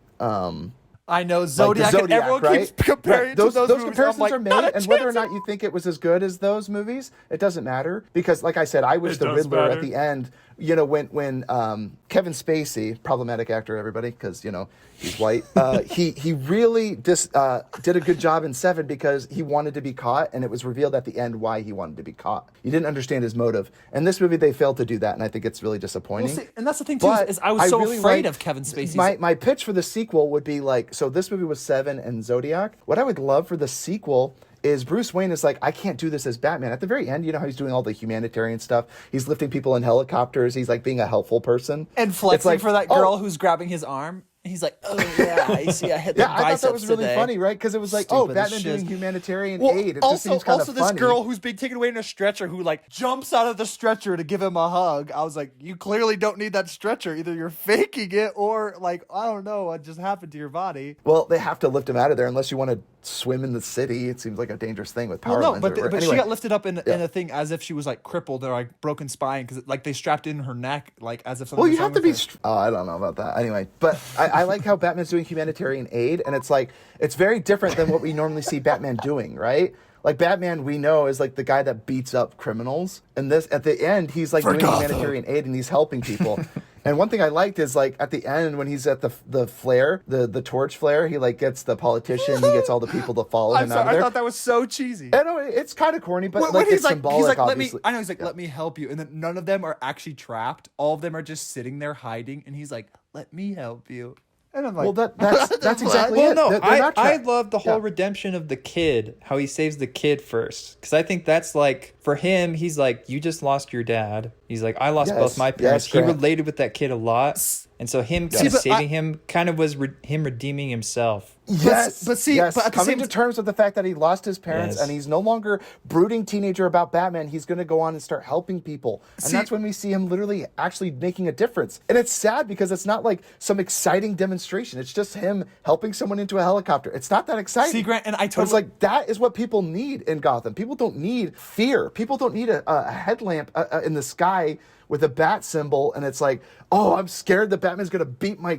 I know like the Zodiac, and everyone right? keeps comparing Right. Those to those movies. comparisons I'm like, are made, not a and whether or chance. not you think it was as good as those movies, it doesn't matter, because, like I said, I wish It the does Riddler matter. at the end, you know, when Kevin Spacey, problematic actor, everybody, because you know he's white, he really did a good job in Seven, because he wanted to be caught, and it was revealed at the end why he wanted to be caught. You didn't understand his motive. In this movie, they failed to do that, and I think it's really disappointing. Well, see, and that's the thing too, But is I was so really afraid like- of Kevin Spacey's. My pitch for the sequel would be like, so this movie was Seven and Zodiac. What I would love for the sequel is Bruce Wayne is like, I can't do this as Batman. At the very end, you know how he's doing all the humanitarian stuff? He's lifting people in helicopters. He's like being a helpful person. and flexing It's like, for that oh, girl who's grabbing his arm. And he's like, oh yeah, I see. I hit the Yeah, I thought that biceps was really today. funny, right? Because it was like, Stupid as Batman shit. doing humanitarian Well, aid. It just also, seems kind also of this funny. girl who's being taken away in a stretcher who like jumps out of the stretcher to give him a hug. I was like, you clearly don't need that stretcher. Either you're faking it or like I don't know what just happened to your body. Well, they have to lift him out of there unless you want to swim in the city. It seems like a dangerous thing with power Well, no, lines but everywhere. but she Anyway, got lifted up in a thing as if she was like crippled or like broken spine because like they strapped in her neck like as if something. well, was you wrong have to with be. her. I don't know about that. Anyway, but I like how Batman's doing humanitarian aid, and it's like it's very different than what we normally see Batman doing, right? Like Batman, we know is like the guy that beats up criminals, and this at the end he's like doing humanitarian aid and he's helping people. And one thing I liked is like at the end when he's at the flare, the torch flare, he like gets the politician, he gets all the people to follow him out of I there. thought that was so cheesy. I know it's kind of corny, but When like he's it's like, symbolic. let me. Obviously. I know he's like, let me help you, and then none of them are actually trapped. All of them are just sitting there hiding, and he's like, let me help you. And I'm like, Well, that's exactly Well, it. no, They're not I trapped. love the whole Yeah. redemption of the kid, how he saves the kid first. Because I think that's like, for him, he's like, you just lost your dad. He's like, I lost Yes, both my parents. yes, He Grant. related with that kid a lot. And so him kind See, of but saving him kind of was him redeeming himself. Yes, but see, yes. but at the coming same to terms with the fact that he lost his parents Yes. and he's no longer brooding teenager about Batman. He's going to go on and start helping people, and that's when we see him literally actually making a difference. And it's sad because it's not like some exciting demonstration. It's just him helping someone into a helicopter. It's not that exciting. See, Grant, and I But it's totally- like that is what people need in Gotham. People don't need fear. People don't need a headlamp in the sky with a bat symbol, and it's like, oh, I'm scared that Batman's gonna beat my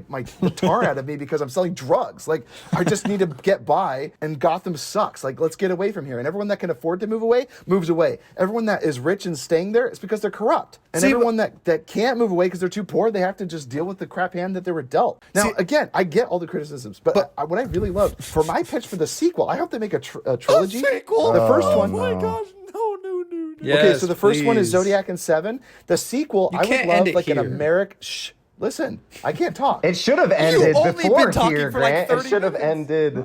tar out of me because I'm selling drugs. Like, I just need to get by, and Gotham sucks. Like, let's get away from here. And everyone that can afford to move away, moves away. Everyone that is rich and staying there, it's because they're corrupt. And everyone that can't move away because they're too poor, they have to just deal with the crap hand that they were dealt. Now, again, I get all the criticisms, but what I really loved, for my pitch for the sequel, I hope they make a trilogy. sequel? The first one. oh my gosh, no. Okay, so the first one is please. Zodiac and Seven. The sequel, I would can't love end it like an here. American. Shh, listen, I can't talk. It should have ended only before been talking here, for, like, Grant. 30 It should have minutes. ended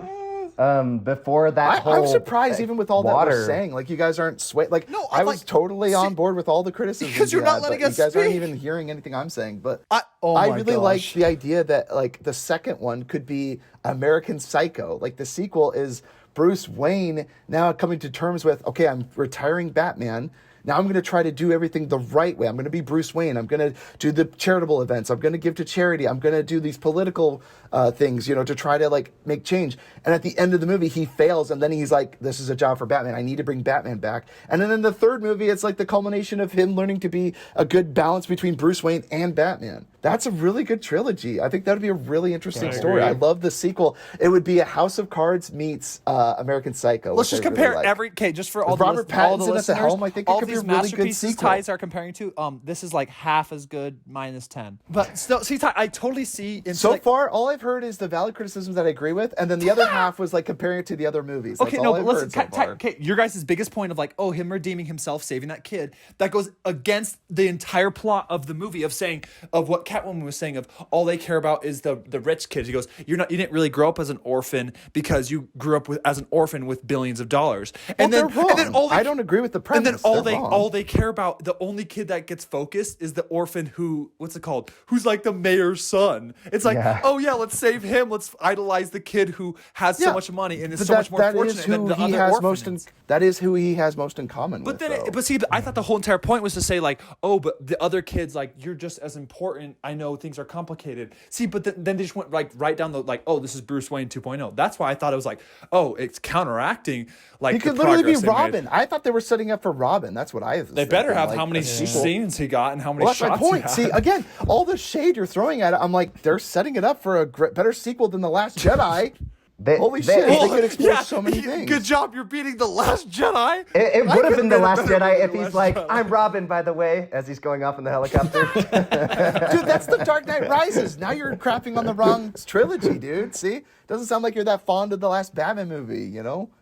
before that whole. I'm surprised even with all that water. we're saying. Like you guys aren't Like No, I I'm was like- totally on board with all the criticisms Because you're you not had, letting but us you guys aren't speak. even hearing anything I'm saying. But oh I my really gosh. like the idea that like the second one could be American Psycho. Like the sequel is Bruce Wayne now coming to terms with, okay, I'm retiring Batman. Now I'm going to try to do everything the right way. I'm going to be Bruce Wayne. I'm going to do the charitable events. I'm going to give to charity. I'm going to do these political things, to try to like make change. And at the end of the movie, he fails. And then he's like, this is a job for Batman. I need to bring Batman back. And then in the third movie, it's like the culmination of him learning to be a good balance between Bruce Wayne and Batman. That's a really good trilogy. I think that would be a really interesting story. I love the sequel. It would be a House of Cards meets American Psycho. Let's which just I really compare like. just for all With the Robert all the Pattinson at the listeners, helm, I think it all could be these a really good masterpieces sequel. Ties are comparing to. This is like half as good minus 10. But still, see, Ty, I totally see. So far, all I've heard is the valid criticisms that I agree with, and then the other half was like comparing it to the other movies. That's Okay, all no, I've but heard listen, so far. okay, your guys' biggest point of like, oh, him redeeming himself, saving that kid, that goes against the entire plot of the movie of what Catwoman was saying of all they care about is the rich kids. He goes, you didn't really grow up as an orphan because you grew up as an orphan with billions of dollars. And Well, then, they're and then wrong. all they, I don't agree with the premise. And then They're wrong. all they care about, the only kid that gets focused is the orphan who, what's it called? Who's like the mayor's son. It's like, oh yeah, let's save him. Let's idolize the kid who has so much money and is But so much more that is fortunate than who the he other has orphans. that is who he has most in common But with. then, though. I thought the whole entire point was to say like, oh, but the other kids, like, you're just as important. I know things are complicated. See, but then they just went like right down the like, oh, this is Bruce Wayne 2.0. That's why I thought it was like, oh, it's counteracting like he the could literally be progress they made. Robin. I thought they were setting up for Robin. That's what I. They better have how many scenes he got and how many Well, that's shots my he point. had. See, again, all the shade you're throwing at it, I'm like, they're setting it up for a better sequel than The Last Jedi. Holy shit, they could explore so many things. Good job, you're beating The Last Jedi. It would have been The Last better Jedi movie if than he's The like, Last Jedi. I'm Robin, by the way, as he's going off in the helicopter. Dude, that's The Dark Knight Rises. Now you're crapping on the wrong trilogy, dude. See? Doesn't sound like you're that fond of the last Batman movie,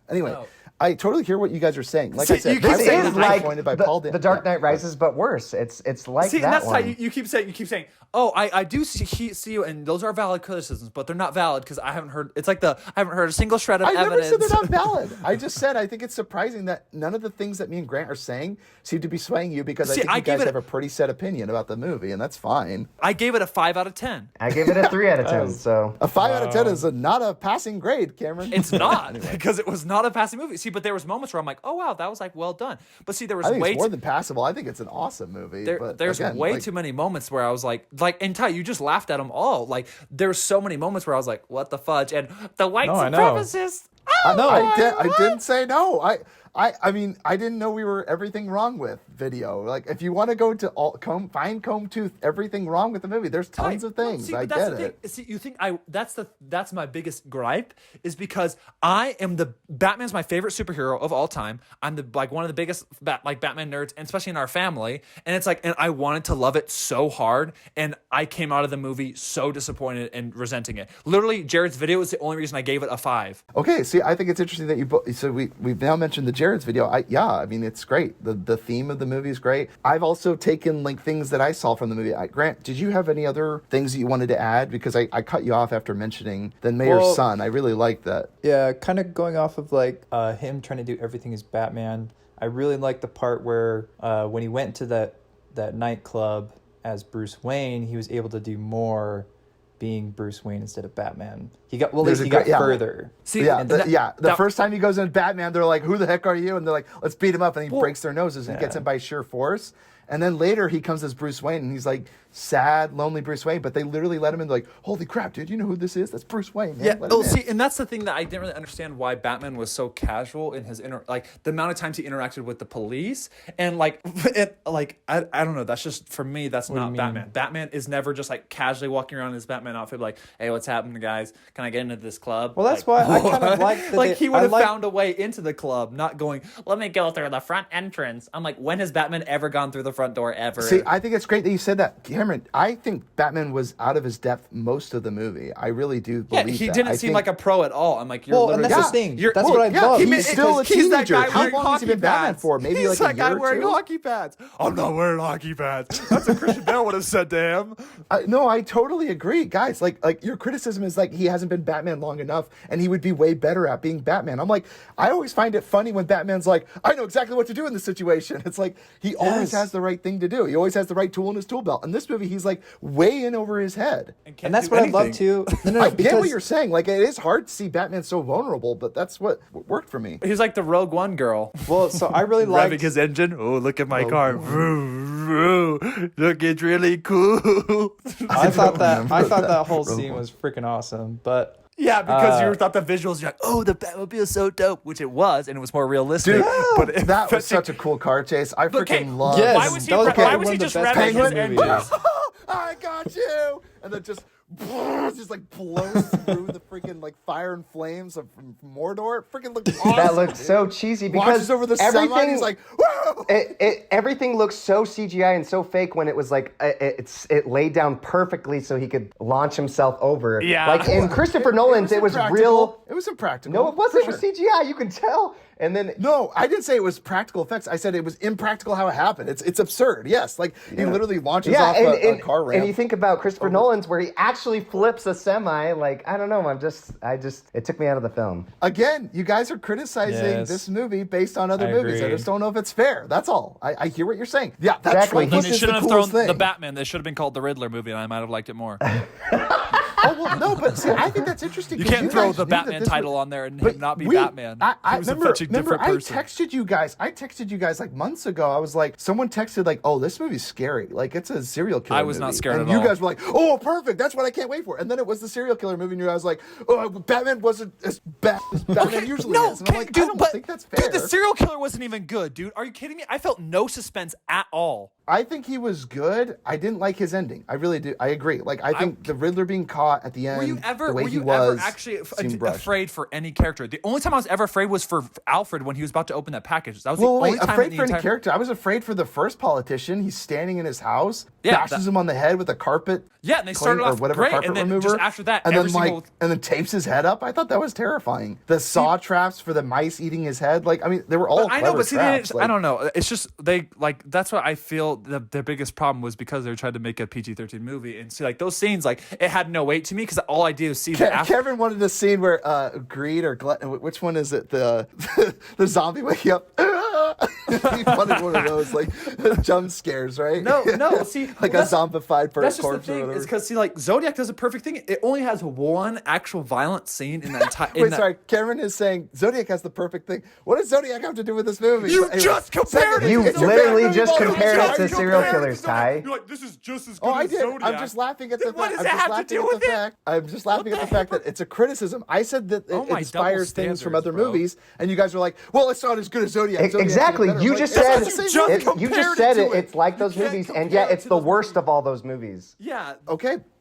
Anyway, I totally hear what you guys are saying. Like See, I said, you keep I was saying It is like disappointed by the, Paul the Dark Knight Rises, but worse. It's like See, that and that's one. how you keep saying, oh, I do see you, and those are valid criticisms, but they're not valid because I haven't heard. It's like I haven't heard a single shred of I never evidence. said they're not valid. I just said I think it's surprising that none of the things that me and Grant are saying seem to be swaying you because I See, think I you give guys it have a pretty set opinion about the movie, and that's fine. I gave it a 5 out of 10. I gave it a 3 out of 10. So A 5 out of 10 is not a passing grade, Cameron. It's not because it was not a passing movie. See, but there was moments where I'm like, oh wow, that was like well done. But see, there was I think way it's more than passable. I think it's an awesome movie. But there's again, way like, too many moments where I was like, and Ty, you just laughed at them all. Like there's so many moments where I was like, what the fudge? And the white No, I know. supremacists. Oh, No, I didn't say no. I mean, I didn't know we were everything wrong with video. Like, if you want to go to fine comb tooth everything wrong with the movie, there's tons of things. See, I but that's get the it. thing. See, you think that's my biggest gripe is because I am Batman's my favorite superhero of all time. I'm one of the biggest Batman nerds, and especially in our family. And it's like, and I wanted to love it so hard, and I came out of the movie so disappointed and resenting it. Literally, Jared's video is the only reason I gave it a 5. Okay, see, I think it's interesting that so we've now mentioned the Jared's video. I mean, it's great. The theme of the movie is great. I've also taken like things that I saw from the movie. Grant, did you have any other things that you wanted to add? Because I cut you off after mentioning the mayor's son. I really liked that. Yeah, kind of going off of like him trying to do everything as Batman. I really liked the part where when he went to that nightclub as Bruce Wayne, he was able to do more being Bruce Wayne instead of Batman. He got further. See, The first time he goes in Batman, they're like, "Who the heck are you?" And they're like, "Let's beat him up." And he breaks their noses and gets him by sheer force. And then later he comes as Bruce Wayne, and he's like sad, lonely Bruce Wayne. But they literally let him in, like, "Holy crap, dude! You know who this is? That's Bruce Wayne." Man. Yeah. Let him in." See, and that's the thing that I didn't really understand why Batman was so casual in his the amount of times he interacted with the police, and I don't know. That's just for me. That's not Batman. Batman is never just like casually walking around in his Batman outfit, like, "Hey, what's happening, guys? Can I get into this club?" Well, that's why I kind of like that. Like he would have found a way into the club, not going, "Let me go through the front entrance." I'm like, when has Batman ever gone through the front door ever? See, I think it's great that you said that, Cameron. I think Batman was out of his depth most of the movie. I really do believe that. He didn't seem like a pro at all. I'm like, and that's the thing. That's what I love. He's still a teenager. That guy How long has he been Batman for? Maybe He's like a that year guy or wearing two? hockey pads. I'm not wearing hockey pads. That's what Christian Bale would have said to him. No, I totally agree, guys. Like your criticism is like he hasn't been Batman long enough, and he would be way better at being Batman. I'm like, I always find it funny when Batman's like, I know exactly what to do in this situation. It's like he always has the right thing to do. He always has the right tool in his tool belt. In this movie, he's like way in over his head. And that's what I love too. I get what you're saying. Like, it is hard to see Batman so vulnerable, but that's what worked for me. He's like the Rogue One girl. Well, so I really Revving liked his engine. Oh, look at my car. Look, it's really cool. I thought that whole scene was freaking awesome. But yeah, because you thought the visuals, you're like, oh, the Batmobile is so dope, which it was, and it was more realistic. Dude, but that was such a cool car chase. I freaking love yes, why was he, that was why probably was one he of the just best revving his Batman engine? movies. I got you. And then just like blows through the freaking like fire and flames from Mordor. It freaking looked awesome. that looked so cheesy because Watches over the semi, and he's like, whoa! Everything looks so CGI and so fake when it was like it laid down perfectly so he could launch himself over. Yeah. Like in Christopher Nolan's, it was real. It was impractical. No, it wasn't. For It was CGI. You can tell. And then No, I didn't say it was practical effects. I said it was impractical how it happened. It's absurd. Yes, like he literally launches off a car ramp. And you think about Christopher Nolan's where he actually flips a semi. Like, I don't know. It took me out of the film. Again, you guys are criticizing this movie based on other I movies. I agree. just don't know if it's fair. That's all. I hear what you're saying. Yeah, that's Exactly. right. They This They is shouldn't the have coolest thrown thing. the Batman. They should have been called the Riddler movie, and I might have liked it more. Oh, well, no, but see, I think that's interesting. You 'cause can't throw guys the knew that Batman this title was- on there and But him not be we- Batman. I He was remember, such a different person. I texted you guys like months ago. I was like, someone texted like, "Oh, this movie's scary. Like, it's a serial killer." I was not movie." scared and at you all. guys were like, "Oh, perfect. That's what I can't wait for." And then it was the serial killer movie, and you guys were like, "Oh, Batman wasn't as bad as Batman usually is." And I'm like, I don't think that's fair. Dude, the serial killer wasn't even good, dude. Are you kidding me? I felt no suspense at all. I think he was good. I didn't like his ending. I really do. I agree. Like, I think the Riddler being caught at the end, Were you ever, the way were he you was, ever actually seemed brushed. afraid for any character? The only time I was ever afraid was for Alfred when he was about to open that package. That was Well, the only time afraid in the for any entire... character. I was afraid for the first politician. He's standing in his house, Yeah, bashes him on the head with a carpet. Yeah, and they started or off whatever great, carpet and then remover. just after that, and every then single... and then tapes his head up. I thought that was terrifying. The saw traps for the mice eating his head. Like, I mean, they were all I know, clever but see, traps. I don't know. It's just they like that's what I feel their biggest problem was because they were trying to make a PG-13 movie, and see, like those scenes, like it had no weight to me because all I did was see the after. Kevin wanted a scene where Greed or Glenn, which one is it? The the zombie waking up. He wanted one of those like jump scares, right? No. See, like a zombified That's just the corpse or thing. whatever. Is because see, like Zodiac does a perfect thing. It only has one actual violent scene in the entire. Wait, sorry. Cameron is saying Zodiac has the perfect thing. What does Zodiac have to do with this movie? You just compared it. You it's your literally favorite just movie. compared it to Just serial compared it killers, to Zodiac. Ty. You're like, this is just as good Oh, I as did. Zodiac. I'm just laughing at the Then what fact. does I'm that just have to laughing do at the with it? fact. I'm just laughing at the fact that it's a criticism. I said that Oh it my inspires double things from standards, other bro. movies, and you guys are like, "Well, it's not as good as Zodiac." Zodiac's Exactly. better. You Like, just it's said not the same just movie. you compared just it said to it. it. It's like those You can't movies, and compare yeah, it it's to the those worst movies. of all those movies. Yeah.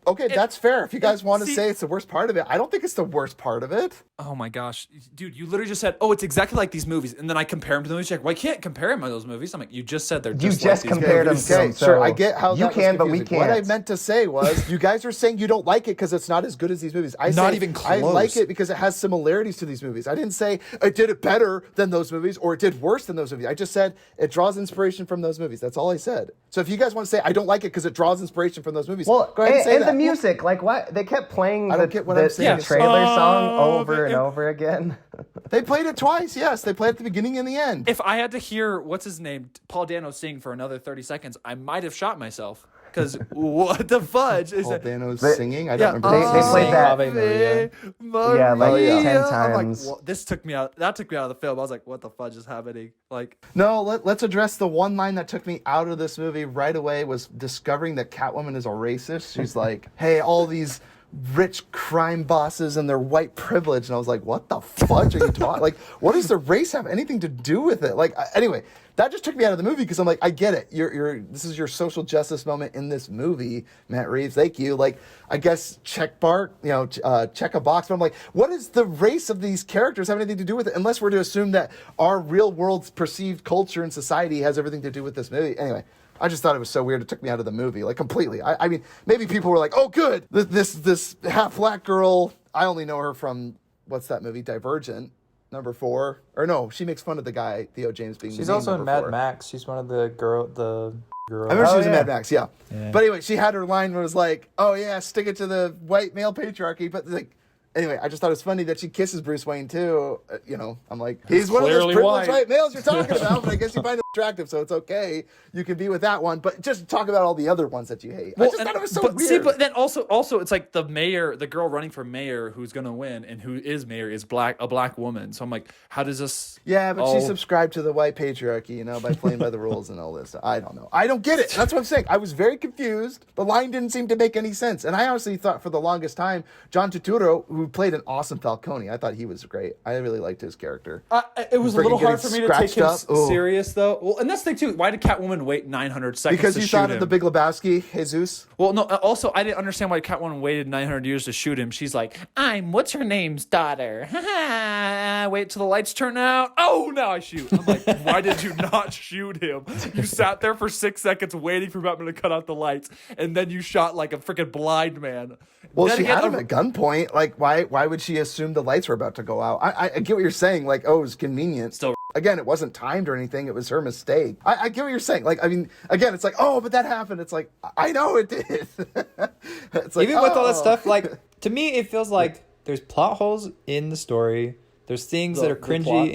Okay, that's fair. If you guys want to see- say it's the worst part of it, I don't think it's the worst part of it. Oh my gosh, dude! You literally just said, "Oh, it's exactly like these movies," and then I compare them to the movies. You're like, well, I can't compare them to those movies. I'm like, you just said they're You just like just these compared them movies. to Okay, them, sure. so I get how you that can, was but we confusing. What I can't. meant to say was, you guys are saying you don't like it because it's not as good as these movies. I Not say, even I like close. it because it has similarities to these movies. I didn't say it did it better than those movies or it did worse than those movies. I just said it draws inspiration from those movies. That's all I said. So if you guys want to say I don't like it because it draws inspiration from those movies, Well, go ahead and say and that. the music, like what they kept playing I don't get what I'm saying. the trailer song Oh, over and over again. They played it twice. Yes, they played it at the beginning and the end. If I had to hear what's his name, Paul Dano sing for another 30 seconds, I might have shot myself. Because what the fudge is Paul it? Dano's They- singing. I Yeah, don't remember. They the played song. that- Ave Maria. Yeah, like Maria. 10 I'm like, times. well, this took me out. That took me out of the film. I was like, what the fudge is happening? Like, No, let's address the one line that took me out of this movie right away was discovering that Catwoman is a racist. She's like, hey, all these rich crime bosses and their white privilege. And I was like, what the fudge are you talking? Like, what does the race have anything to do with it? Like, anyway, that just took me out of the movie because I'm like, I get it. This is your social justice moment in this movie, Matt Reeves. Thank you. Like, I guess check a box. But I'm like, what does the race of these characters have anything to do with it? Unless we're to assume that our real world's perceived culture and society has everything to do with this movie. Anyway. I just thought it was so weird. It took me out of the movie, like completely. I mean, maybe people were like, "Oh, good, this half black girl." I only know her from what's that movie, Divergent, number 4. Or no, she makes fun of the guy Theo James being. She's the also in number Mad 4. Max. She's one of the girl. I remember she was in yeah. Mad Max, yeah. But anyway, she had her line where it was like, "Oh yeah, stick it to the white male patriarchy." But like, anyway, I just thought it was funny that she kisses Bruce Wayne too. I'm like, he's one of those clearly privileged white. white males you're talking about, but I guess you find him attractive, so it's okay. You can be with that one, but just talk about all the other ones that you hate. I just thought it was so but weird. see, but then also, it's like the mayor, the girl running for mayor, who's gonna win, and who is mayor is a black woman. So I'm like, how does this? Yeah, but all- she subscribed to the white patriarchy, by playing by the rules and all this. I don't know. I don't get it. That's what I'm saying. I was very confused. The line didn't seem to make any sense. And I honestly thought for the longest time, John Turturro, who played an awesome Falcone, I thought he was great. I really liked his character. It was a Freaking little hard getting for me to take scratched him up. Ugh. serious though. Well, and that's the thing too. Why did Catwoman wait 900 seconds Because to you shoot thought him? of the Big Lebowski, Jesus. Well, no. Also, I didn't understand why Catwoman waited 900 years to shoot him. She's like, "I'm what's her name's daughter." Wait till the lights turn out. Oh, now I shoot. I'm like, why did you not shoot him? You sat there for 6 seconds waiting for Batman to cut out the lights, and then you shot like a freaking blind man. Well, Then she again, had him at gunpoint. Like, why would she assume the lights were about to go out? I get what you're saying. Like, oh, it was convenient. Still- Again, it wasn't timed or anything. It was her mistake. I get what you're saying. Like, I mean, again, it's like, oh, but that happened. It's like, I know it did. It's like, Even with all that oh. stuff, like to me, it feels like there's plot holes in the story. There's things that are cringy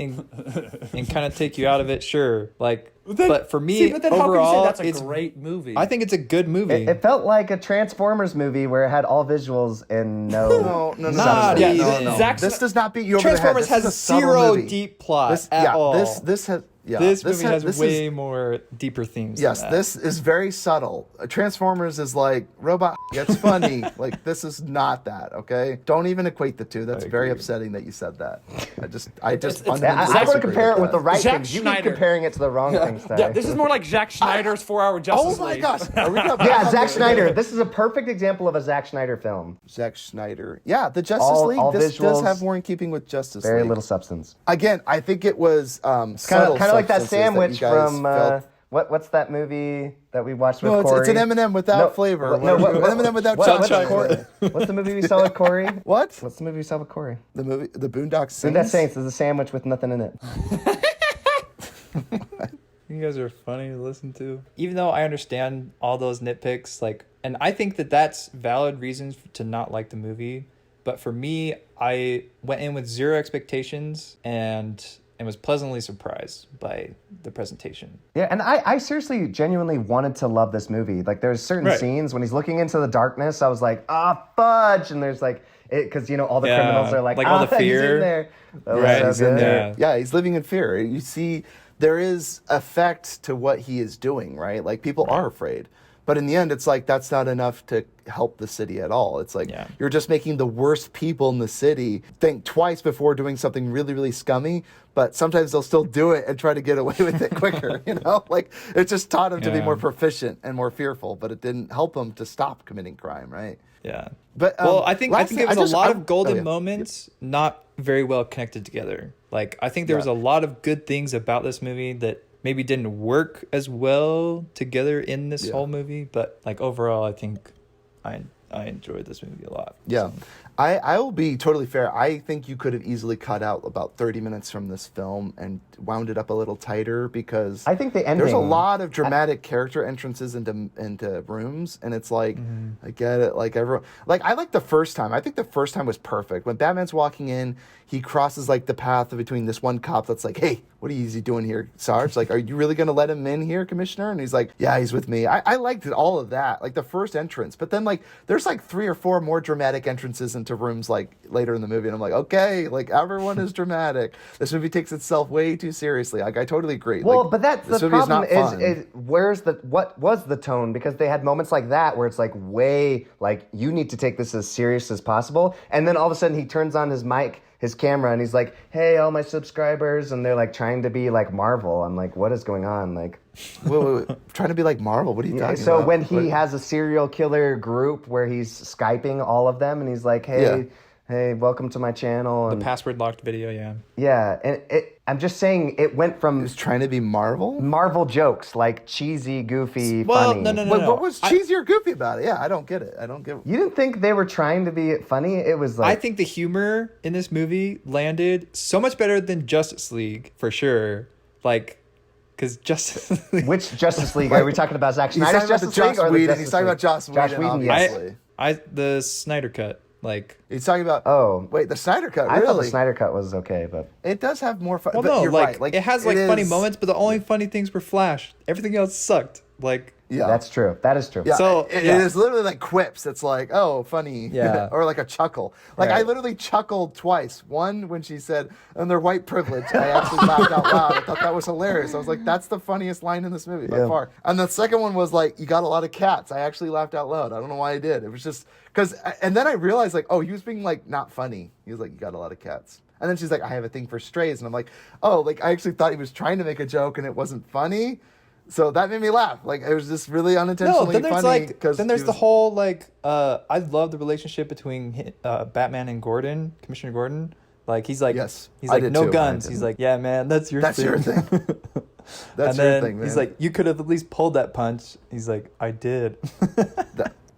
and kind of take you out of it. Sure, like, but for me, See, but then how overall, can you say that's it's a great movie? I think it's a good movie. It felt like a Transformers movie where it had all visuals and no. No. Not Yeah, even. no. Zack this does not beat you over Transformers the head. This has is a subtle zero movie. deep plot This, at yeah, all. This has. Yeah, This movie has this way is, more deeper themes. yes, than that. this is very subtle. Transformers is like robot gets funny. Like this is not that. Okay, don't even equate the two. That's very upsetting that you said that. I just Yeah, fundamentally I want to disagree compare it with the that. right Zack things. You keep Snyder. comparing it to the wrong things. Ty. Yeah, this is more like Zack Snyder's 4-Hour Justice Oh my League. gosh! Are we gonna- Yeah, Zack Snyder. This is a perfect example of a Zack Snyder film. Zack Snyder. Yeah, the Justice All League. This does visuals, have more in keeping with Justice Very League. little substance. Again, I think it was Kind of subtle like that substances sandwich you guys from felt. what's that movie that we watched with No, Corey? it's an M&M without flavor. No, An M&M without what's chocolate. the movie we saw with Corey? What? What's the movie we saw with Corey? The movie, The Boondock Saints. That Saints is a sandwich with nothing in it. You guys are funny to listen to. Even though I understand all those nitpicks, like, and I think that that's valid reasons to not like the movie. But for me, I went in with zero expectations and was pleasantly surprised by the presentation. Yeah, and I seriously, genuinely wanted to love this movie. Like, there's certain scenes when he's looking into the darkness, I was like, fudge! And there's like, because, all the criminals are like all the he's fear. in there. Right, So he's in good. there. Yeah, he's living in fear. You see, there is effect to what he is doing, right? Like, people are afraid. But in the end, it's like, that's not enough to help the city at all. It's like, you're just making the worst people in the city think twice before doing something really, really scummy. But sometimes they'll still do it and try to get away with it quicker, Like, it just taught him to be more proficient and more fearful, but it didn't help him to stop committing crime, right? Yeah. But well, I think last it thing, was a lot I- of golden oh, yeah. moments, not very well connected together. Like, I think there was a lot of good things about this movie that maybe didn't work as well together in this whole movie, but like overall, I think I enjoyed this movie a lot. Yeah. So. I will be totally fair. I think you could have easily cut out about 30 minutes from this film and wound it up a little tighter because I think the ending. there's a lot of dramatic character entrances into rooms, and it's like, I get it. Like everyone, like I like the first time. I think the first time was perfect. When Batman's walking in, he crosses like the path between this one cop that's like, "Hey, what is he doing here, Sarge? Like, are you really gonna let him in here, Commissioner?" And he's like, "Yeah, he's with me." I liked all of that, like the first entrance, but then like there's like 3 or 4 more dramatic entrances into rooms like later in the movie, and I'm like, okay, like everyone is dramatic. This movie takes itself way too seriously. Like I totally agree. Well, like, but that's this the movie problem not fun. is what was the tone? Because they had moments like that where it's like way like you need to take this as serious as possible, and then all of a sudden he turns on his mic, his camera, and he's like, "Hey, all my subscribers," and they're like trying to be like Marvel. I'm like, what is going on? Like, wait. Trying to be like Marvel. What are you talking so about? when he has a serial killer group where he's Skyping all of them, and he's like, "Hey, hey, welcome to my channel." And The password locked video, and I'm just saying it went from He's trying to be Marvel. Marvel jokes like cheesy, goofy, Well, funny. no. Wait, what was cheesy or goofy about it? Yeah, I don't get it. I don't get. You didn't think they were trying to be funny? It was like I think the humor in this movie landed so much better than Justice League for sure. Like, because Justice League. which Justice League are we talking about? Zack He's Snyder's talking about the Justice League Joss or the Whedon. Justice He's talking League? about Joss Whedon, yes. obviously. The Snyder cut. Like, He's talking about. Oh. Wait, the Snyder cut. I thought the Really? Snyder cut was okay, but It does have more fun. well, but no, you're like, right. it has like funny is- moments, but the only funny things were Flash. Everything else sucked. Like, Yeah, that's true. That is true. Yeah, So, it yeah. is literally like quips. It's like, oh, funny, Yeah. or like a chuckle. Like I Right. literally chuckled twice. One when she said, "And their white privilege." I actually laughed out loud. I thought that was hilarious. I was like, "That's the funniest line in this movie by far." And the second one was like, "You got a lot of cats." I actually laughed out loud. I don't know why I did. It was just because. And then I realized like, oh, he was being like not funny. He was like, "You got a lot of cats." And then she's like, "I have a thing for strays," and I'm like, "Oh, like I actually thought he was trying to make a joke and it wasn't funny." So that made me laugh. Like it was just really no, unintentionally then there's funny. like, 'Cause then there's he the was- whole like, I love the relationship between Batman and Gordon, Commissioner Gordon. Like, he's like, Yes, he's I like, did no too. guns. I He's did. like, yeah, man, that's your That's thing. your thing. That's And then your thing, man. he's like, you could have at least pulled that punch. He's like, I did.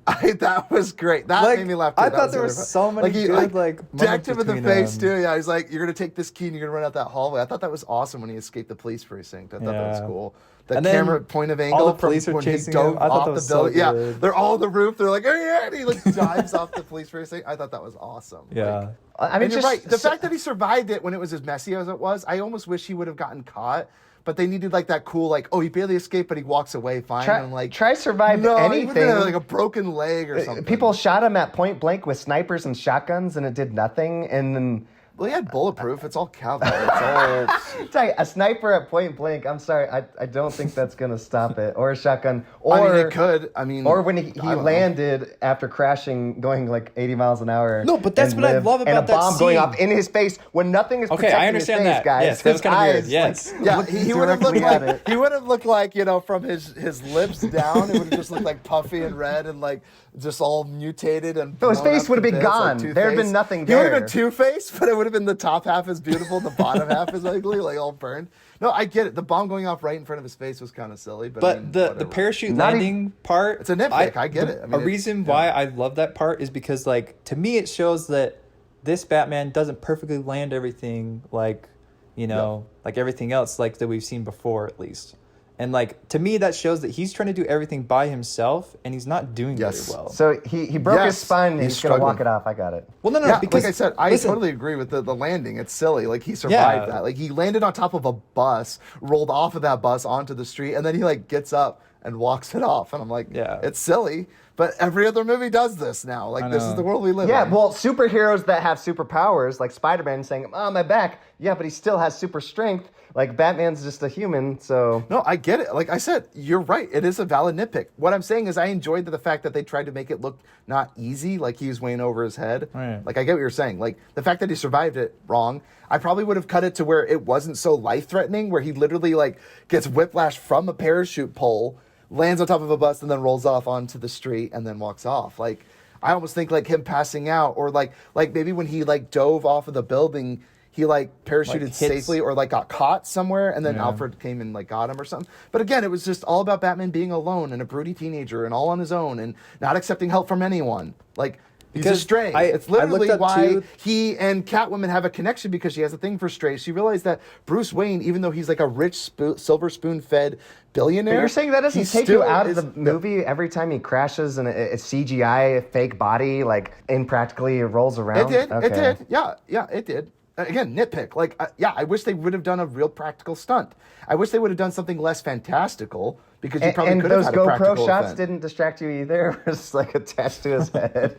that was great. That Like, made me laugh too. I That thought was there really was fun. so many he, good, like, decked moments him in the between face them. too. Yeah, he's like, "You're gonna take this key and you're gonna run out that hallway." I thought that was awesome when he escaped the police precinct. I thought that was Yeah. cool. The And then camera point of all angle the police from are when he chasing dove him. I thought off that the was so building. Yeah, good. they're all on the roof. They're like, "Oh yeah," and he like dives off the police precinct. I thought that was awesome. Yeah. Like, I mean, and you're just right. The fact that he survived it when it was as messy as it was, I almost wish he would have gotten caught. But they needed like that cool, like, oh, he barely escaped, but he walks away fine. And like, try survive no, anything. he would have like a broken leg or something. People shot him at point blank with snipers and shotguns, and it did nothing. And then Well, he had bulletproof. It's all cavalry. It's all Tell you, a sniper at point blank. I'm sorry, I don't think that's gonna stop it. Or a shotgun. I Or mean, it could. I mean, Or when he I don't know. landed after crashing, going like 80 miles an hour. No, but that's and what I lived, love and a about that bomb going scene. off in his face when nothing is Okay, protecting I understand his face, that. guys. Yes, that was His kinda weird. eyes, Yes. like, Yeah, looking he would have looked directly at like it. he would have looked like, you know, from his lips down, it would have just looked like puffy and red and like just all mutated and. No, his blown face up would have to been bits, like gone. Two-Face. There had been nothing He would have there. been Two-Face, but it would have been the top half is beautiful, the bottom half is ugly, like all burned. No, I get it. The bomb going off right in front of his face was kind of silly, but I But mean, the whatever. parachute Not landing part, It's a nitpick, I get it. I mean, a it's- reason yeah. why I love that part is because, like, to me, it shows that this Batman doesn't perfectly land everything like, you know, like everything else, like that we've seen before, at least. And like to me, that shows that he's trying to do everything by himself, and he's not doing Yes. very well. So he broke his Yes, spine and he's he's going to walk struggling. it off. I got it. Well, no, Yeah, because like I said, I listen, totally agree with the landing. It's silly. Like he survived Yeah. that. Like he landed on top of a bus, rolled off of that bus onto the street, and then he like gets up and walks it off. And I'm like, Yeah. it's silly. But every other movie does this now. Like this is know. the world we live Yeah, in. well, superheroes that have superpowers, like Spider-Man saying, "Oh, my back." Yeah, but he still has super strength. Like Batman's just a human, so No, I get it. Like I said, you're right. It is a valid nitpick. What I'm saying is I enjoyed the fact that they tried to make it look not easy, like he was weighing over his head. Right. Like I get what you're saying. Like the fact that he survived it, wrong. I probably would have cut it to where it wasn't so life-threatening, where he literally like gets whiplash from a parachute pole, lands on top of a bus, and then rolls off onto the street and then walks off. Like I almost think like him passing out, or like maybe when he like dove off of the building, he like parachuted hits- safely or like got caught somewhere, and then Alfred came and like got him or something. But again, it was just all about Batman being alone and a broody teenager and all on his own and not accepting help from anyone. Like he's a Because stray. I It's literally looked up why too- he and Catwoman have a connection, because she has a thing for strays. She realized that Bruce Wayne, even though he's like a rich silver spoon fed billionaire, But you're saying that doesn't he take still you out of is- the movie every time he crashes and it's CGI fake body like impractically rolls It around? did. It Okay. did. Yeah, it did. Again, nitpick. Like, I wish they would have done a real practical stunt. I wish they would have done something less fantastical, because you probably And could have those had a GoPro practical shots event. didn't distract you either. It was like attached to his head.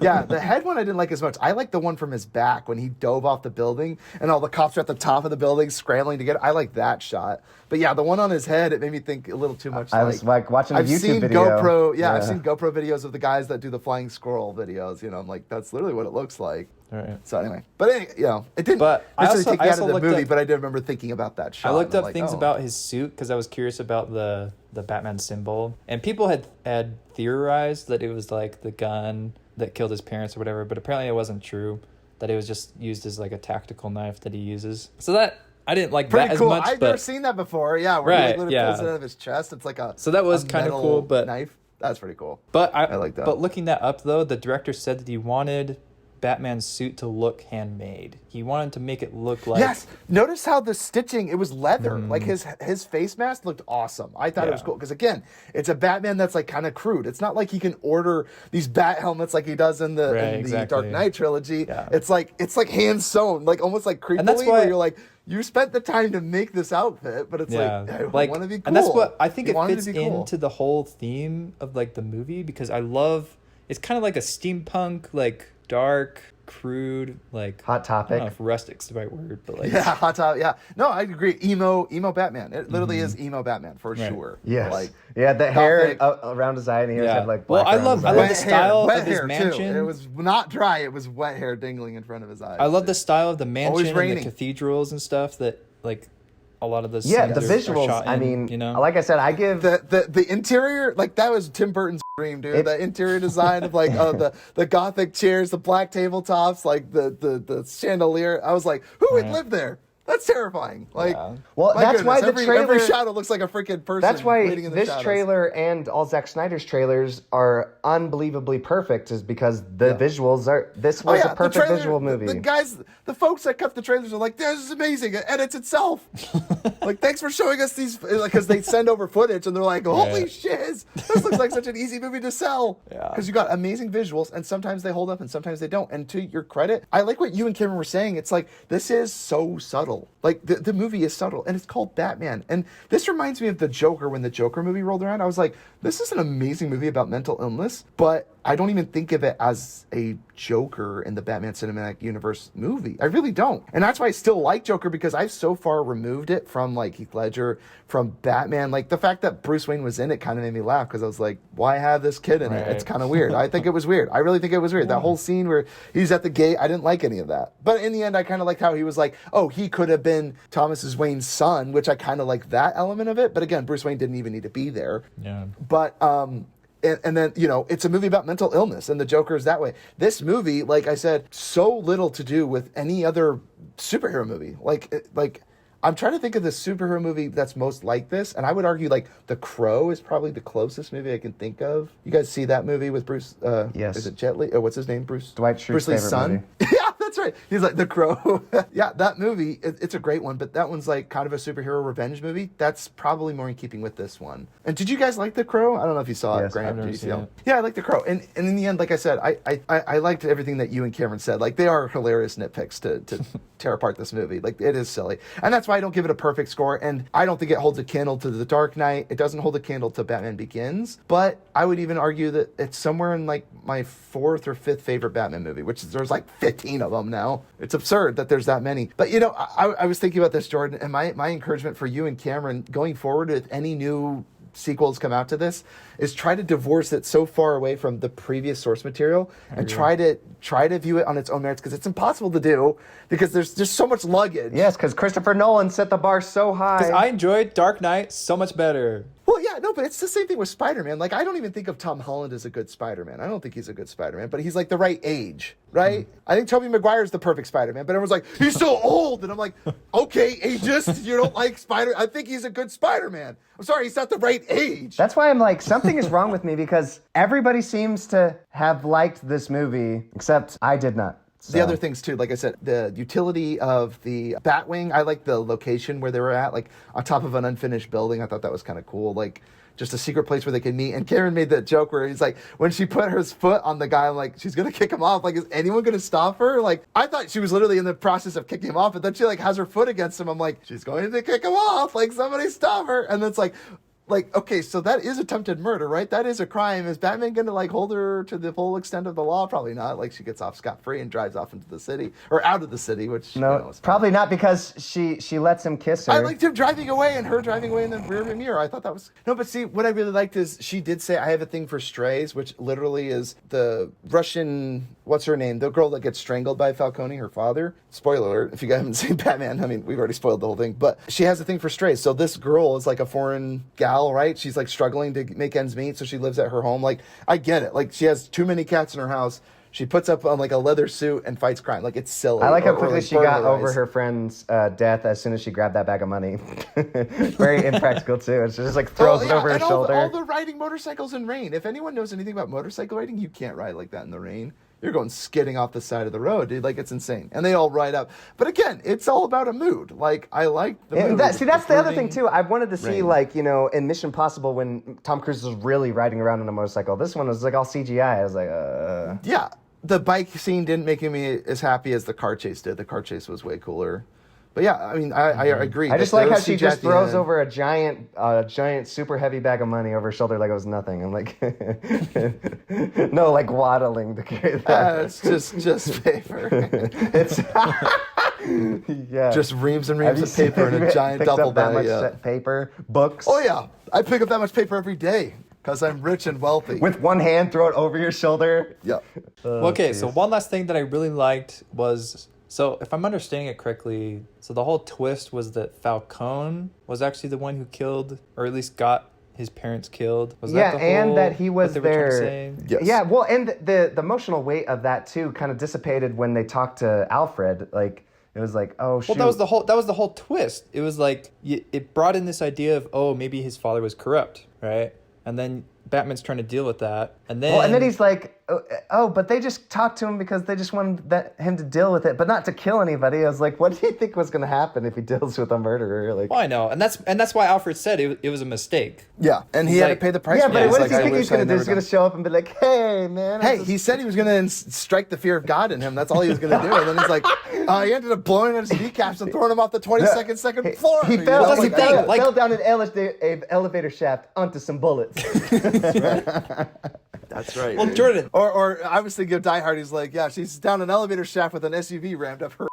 Yeah, the head one I didn't like as much. I like the one from his back when he dove off the building and all the cops are at the top of the building scrambling to get it. I like that shot. But yeah, the one on his head, it made me think a little too much. I was like watching a I've YouTube seen video. GoPro. Yeah, I've Yeah. seen GoPro videos of the guys that do the flying squirrel videos. You know, I'm like, that's literally what it looks like. Right. So anyway, but anyway, you know, it didn't But I necessarily also- take I me out also of the looked movie, up- but I did remember thinking about that shot. I looked and I'm up like, things oh. about his suit because I was curious about the Batman symbol, and people had theorized that it was like the gun that killed his parents or whatever, but apparently it wasn't true. That it was just used as like a tactical knife that he uses. So that I didn't like Pretty that cool. as much. I've but never seen that before. Yeah, where he Right, like, literally yeah. pulls it out of his chest. It's like a So that was a kind of metal cool, but knife. That's pretty cool. But I like that. But looking that up though, the director said that he wanted Batman's suit to look handmade. He wanted to make it look like Yes. Notice how the stitching, it was leather. Like his face mask looked awesome. I thought it was Yeah. cool. Because again, it's a Batman that's like kind of crude. It's not like he can order these bat helmets like he does in the, Right, in the exactly. Dark Knight trilogy. Yeah. It's like hand sewn, like almost like creepily, And that's where why- you're like, you spent the time to make this outfit, but it's like, I want to be cool. and that's what I think You it wanted fits to be cool. into the whole theme of like the movie, because I love it's kind of like a steampunk, like dark, crude, like Hot I don't topic. know if rustic's the right word, but like Yeah, hot top. Yeah, no, I agree. Emo Batman. It literally is emo Batman for Right. sure. Yes. like Yeah, the hair Gothic. around his eye and he always Yeah. had like Well, black I around love- his I eye. love the style wet of his hair, mansion. Too. It was not dry. It was wet hair dingling in front of his eyes. I love the style of the mansion and the raining. cathedrals and stuff that like a lot of the Yeah, scenes the are visuals. shot I in, mean, you know, like I said, I give the interior, like that was Tim Burton's dream, dude. The interior design of like the Gothic chairs, the black tabletops, like the chandelier. I was like, who would Right. live there? That's terrifying. Like, Yeah. Well, my that's why goodness, the every trailer- shadow looks like a freaking person. That's why waiting in the this shadows. trailer and all Zack Snyder's trailers are unbelievably perfect, is because the visuals are. This was a perfect visual movie. The guys, the folks that cut the trailers are like, "This is amazing. It edits itself." Like, thanks for showing us these, because they send over footage and they're like, "Holy shiz, this looks like such an easy movie to sell." Yeah. Because you got amazing visuals, and sometimes they hold up, and sometimes they don't. And to your credit, I like what you and Cameron were saying. It's like this is so subtle. Like the movie is subtle, and it's called Batman. And this reminds me of the Joker. When the Joker movie rolled around, I was like, this is an amazing movie about mental illness, but I don't even think of it as a Joker in the Batman Cinematic Universe movie. I really don't. And that's why I still like Joker, because I've so far removed it from like Heath Ledger, from Batman. Like the fact that Bruce Wayne was in it kind of made me laugh, because I was like, why have this kid in it? It's kind of weird. I think it was weird. I really think it was weird. That whole scene where he's at the gate, I didn't like any of that. But in the end, I kind of liked how he was like, oh, he could have been Thomas Wayne's son, which I kind of like that element of it. But again, Bruce Wayne didn't even need to be there. Yeah. But and then, you know, it's a movie about mental illness, and the Joker is that way. This movie, like I said, so little to do with any other superhero movie. Like I'm trying to think of the superhero movie that's most like this, and I would argue like The Crow is probably the closest movie I can think of. You guys see that movie with Bruce? Yes. Is it Jet Li? What's his name? Bruce? Dwight Schrute's Bruce Lee's favorite son? movie. Yeah, that's right. He's like The Crow. Yeah, that movie, it's a great one, but that one's like kind of a superhero revenge movie. That's probably more in keeping with this one. And did you guys like The Crow? I don't know if you saw it, Yes, Grant. I've never Did you seen see it. Yeah, I like The Crow. And in the end, like I said, I liked everything that you and Cameron said. Like, they are hilarious nitpicks to tear apart this movie. Like, it is silly. And that's why I don't give it a perfect score. And I don't think it holds a candle to The Dark Knight. It doesn't hold a candle to Batman Begins. But I would even argue that it's somewhere in like my 4th or 5th favorite Batman movie, which is, there's like 15 of them now. It's absurd that there's that many. But, you know, I was thinking about this, Jordan, and my encouragement for you and Cameron going forward with any new sequels come out to this is try to divorce it so far away from the previous source material and try to view it on its own merits, because it's impossible to do because there's just so much luggage. Yes, because Christopher Nolan set the bar so high. Because I enjoyed Dark Knight so much better. Well, yeah, no, but it's the same thing with Spider-Man. Like, I don't even think of Tom Holland as a good Spider-Man. I don't think he's a good Spider-Man, but he's like the right age, right? I think Tobey Maguire's the perfect Spider-Man, but everyone's like, he's so old. And I'm like, okay, ageist, you don't like Spider. I think he's a good Spider-Man. I'm sorry, he's not the right age. That's why I'm like, something is wrong with me, because everybody seems to have liked this movie, except I did not. The So. other things too, like I said, the utility of the Batwing, I like the location where they were at, like on top of an unfinished building. I thought that was kind of cool, like just a secret place where they could meet. And Karen made that joke where he's like, when she put her foot on the guy, I'm like, she's gonna kick him off. Like, is anyone gonna stop her? Like, I thought she was literally in the process of kicking him off, but then she like has her foot against him. I'm like, she's going to kick him off. Like, somebody stop her. And then it's like, okay, so that is attempted murder, right? That is a crime. Is Batman going to, like, hold her to the full extent of the law? Probably not. Like, she gets off scot-free and drives off into the city, or out of the city, which, No, you know, is probably not, because she lets him kiss her. I liked him driving away and her driving away in the rearview mirror. I thought that was... No, but see, what I really liked is she did say, I have a thing for strays, which literally is the Russian... What's her name? The girl that gets strangled by Falcone, her father. Spoiler alert, if you guys haven't seen Batman. I mean, we've already spoiled the whole thing. But she has a thing for strays. So this girl is like a foreign gal, right? She's like struggling to make ends meet, so she lives at her home. Like, I get it. Like, she has too many cats in her house. She puts up on like a leather suit and fights crime. Like, it's silly. I like how Or, quickly like, she got over burglarized. her friend's death as soon as she grabbed that bag of money. Very impractical, too. She just like throws it over her and shoulder. all the riding motorcycles in rain. If anyone knows anything about motorcycle riding, you can't ride like that in the rain. You're going skidding off the side of the road, dude. Like, it's insane. And they all ride up. But again, it's all about a mood. Like, I like the mood. That's the other thing, Brooding too. I wanted to see, rain. like, you know, in Mission Impossible when Tom Cruise was really riding around on a motorcycle. This one was like all CGI. I was like, Yeah. The bike scene didn't make me as happy as the car chase did. The car chase was way cooler. But yeah, I mean, I agree. I just that like there how was she CGI just at the throws end. over a giant, super heavy bag of money over her shoulder like it was nothing. I'm like, no, like waddling to carry that. It's just paper. It's yeah, Just reams and Have reams you of paper seen- in a giant picks duffel up that bag. much Yeah. paper, books. Oh yeah, I pick up that much paper every day because I'm rich and wealthy. With one hand, throw it over your shoulder. Yeah. Okay, so one last thing that I really liked was, so if I'm understanding it correctly, so the whole twist was that Falcone was actually the one who killed, or at least got his parents killed. Was Yeah, that the and whole, that he was what they were trying to there. say? Yes. Yeah, well, and the emotional weight of that too kind of dissipated when they talked to Alfred. Like, it was like, oh shoot. Well, that was the whole twist. It was like it brought in this idea of, oh, maybe his father was corrupt, right? And then Batman's trying to deal with that, and then he's like, oh, but they just talked to him because they just wanted him to deal with it, but not to kill anybody. I was like, what do you think was going to happen if he deals with a murderer? Like, well, I know, and that's why Alfred said it was a mistake. Yeah, and he He's had to like- pay the price. yeah, for but it. what He's does he like, I think he's wish going I'd to do? He's never going to show up and be like, hey, man. Hey, he said he was going to strike the fear of God in him. That's all he was going to do. And then he's like, he ended up blowing out his kneecaps and throwing him off the 22nd second floor. He You fell, know, that's he the like, thing, fell, like- fell down an elevator shaft onto some bullets. That's right. Well, dude. Jordan. Or I was thinking of Die Hard. He's like, yeah, she's down an elevator shaft with an SUV rammed up her.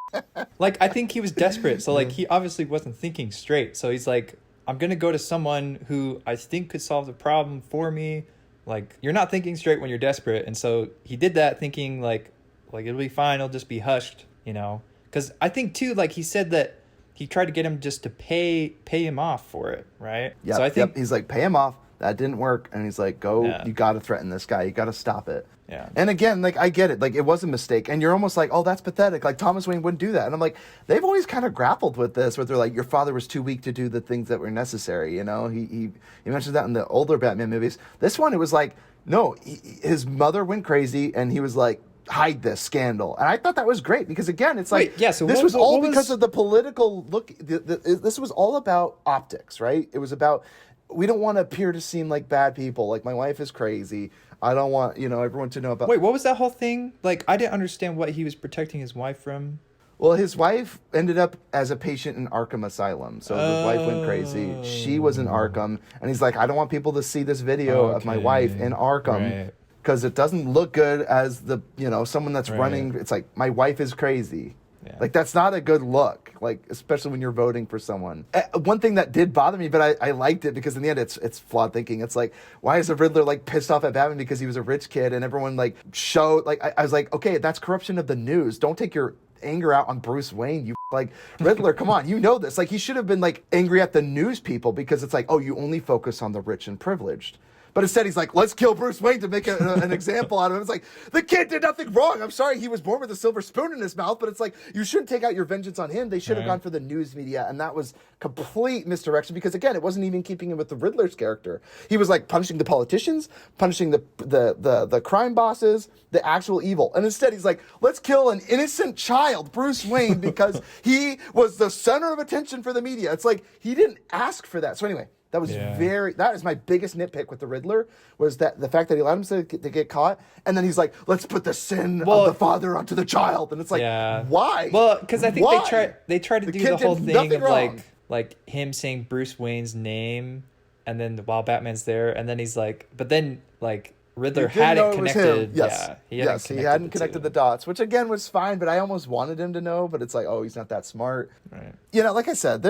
Like, I think he was desperate. So, like, he obviously wasn't thinking straight. So he's like, I'm going to go to someone who I think could solve the problem for me. Like, you're not thinking straight when you're desperate. And so he did that thinking, like it'll be fine. It'll just be hushed, you know? Because I think, too, like, he said that he tried to get him just to pay him off for it, right? Yeah, so I think he's like, pay him off. That didn't work. And he's like, go, Yeah. you got to threaten this guy. You got to stop it. Yeah. And again, like, I get it. Like, it was a mistake. And you're almost like, oh, that's pathetic. Like, Thomas Wayne wouldn't do that. And I'm like, they've always kind of grappled with this, where they're like, your father was too weak to do the things that were necessary. You know, he mentioned that in the older Batman movies. This one, it was like, no, his mother went crazy and he was like, hide this scandal. And I thought that was great because, again, it's like, Wait, yeah, so this what- was all what because was- of the political look. This was all about optics, right? It was about, we don't want to appear to seem like bad people. Like, my wife is crazy. I don't want, everyone to know about. Wait, what was that whole thing? Like, I didn't understand what he was protecting his wife from. Well, his wife ended up as a patient in Arkham Asylum. So his wife went crazy. She was in Arkham. And he's like, I don't want people to see this video of my wife in Arkham. Right. Because it doesn't look good as the, someone that's Right. running. It's like, my wife is crazy. Yeah. Like, that's not a good look. Like, especially when you're voting for someone. One thing that did bother me, but I liked it because in the end it's flawed thinking. It's like, why is the Riddler like pissed off at Batman because he was a rich kid and everyone like showed, like, I was like, okay, that's corruption of the news. Don't take your anger out on Bruce Wayne. You like, Riddler, come on, you know this. Like, he should have been like angry at the news people because it's like, oh, you only focus on the rich and privileged. But instead, he's like, let's kill Bruce Wayne to make an example out of him. It's like, the kid did nothing wrong. I'm sorry, he was born with a silver spoon in his mouth, but it's like, you shouldn't take out your vengeance on him. They should have gone for the news media, and that was complete misdirection because, again, it wasn't even keeping him with the Riddler's character. He was like punishing the politicians, punishing the crime bosses, the actual evil. And instead, he's like, let's kill an innocent child, Bruce Wayne, because he was the center of attention for the media. It's like, he didn't ask for that. So anyway, that was that is my biggest nitpick with the Riddler, was that the fact that he allowed him to get caught, and then he's like, let's put the sin of the father onto the child. And it's like, why? Well, because I think Why? they tried to The do kid the whole did thing nothing of wrong. like him saying Bruce Wayne's name, and then while Batman's there, and then he's like, but then like Riddler You didn't know hadn't it was connected. him. Yes. Yeah, he hadn't connected the dots, which again was fine, but I almost wanted him to know, but it's like, oh, he's not that smart. Right. Like I said,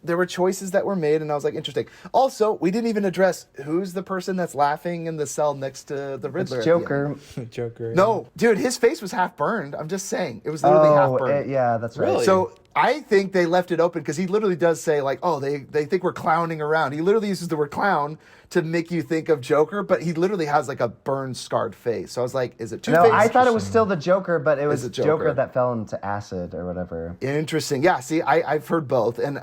there were choices that were made, and I was like, interesting. Also, we didn't even address who's the person that's laughing in the cell next to the Riddler. It's at the end. Joker. Joker. No, dude, his face was half burned. I'm just saying. It was literally half burned. Yeah, that's right. Really? So I think they left it open because he literally does say, like, oh, they think we're clowning around. He literally uses the word clown to make you think of Joker, but he literally has like a burned, scarred face. So I was like, is it Two-Face? No, I thought it was still the Joker, but it was it Joker? Joker that fell into acid or whatever. Interesting. Yeah, see, I've heard both. And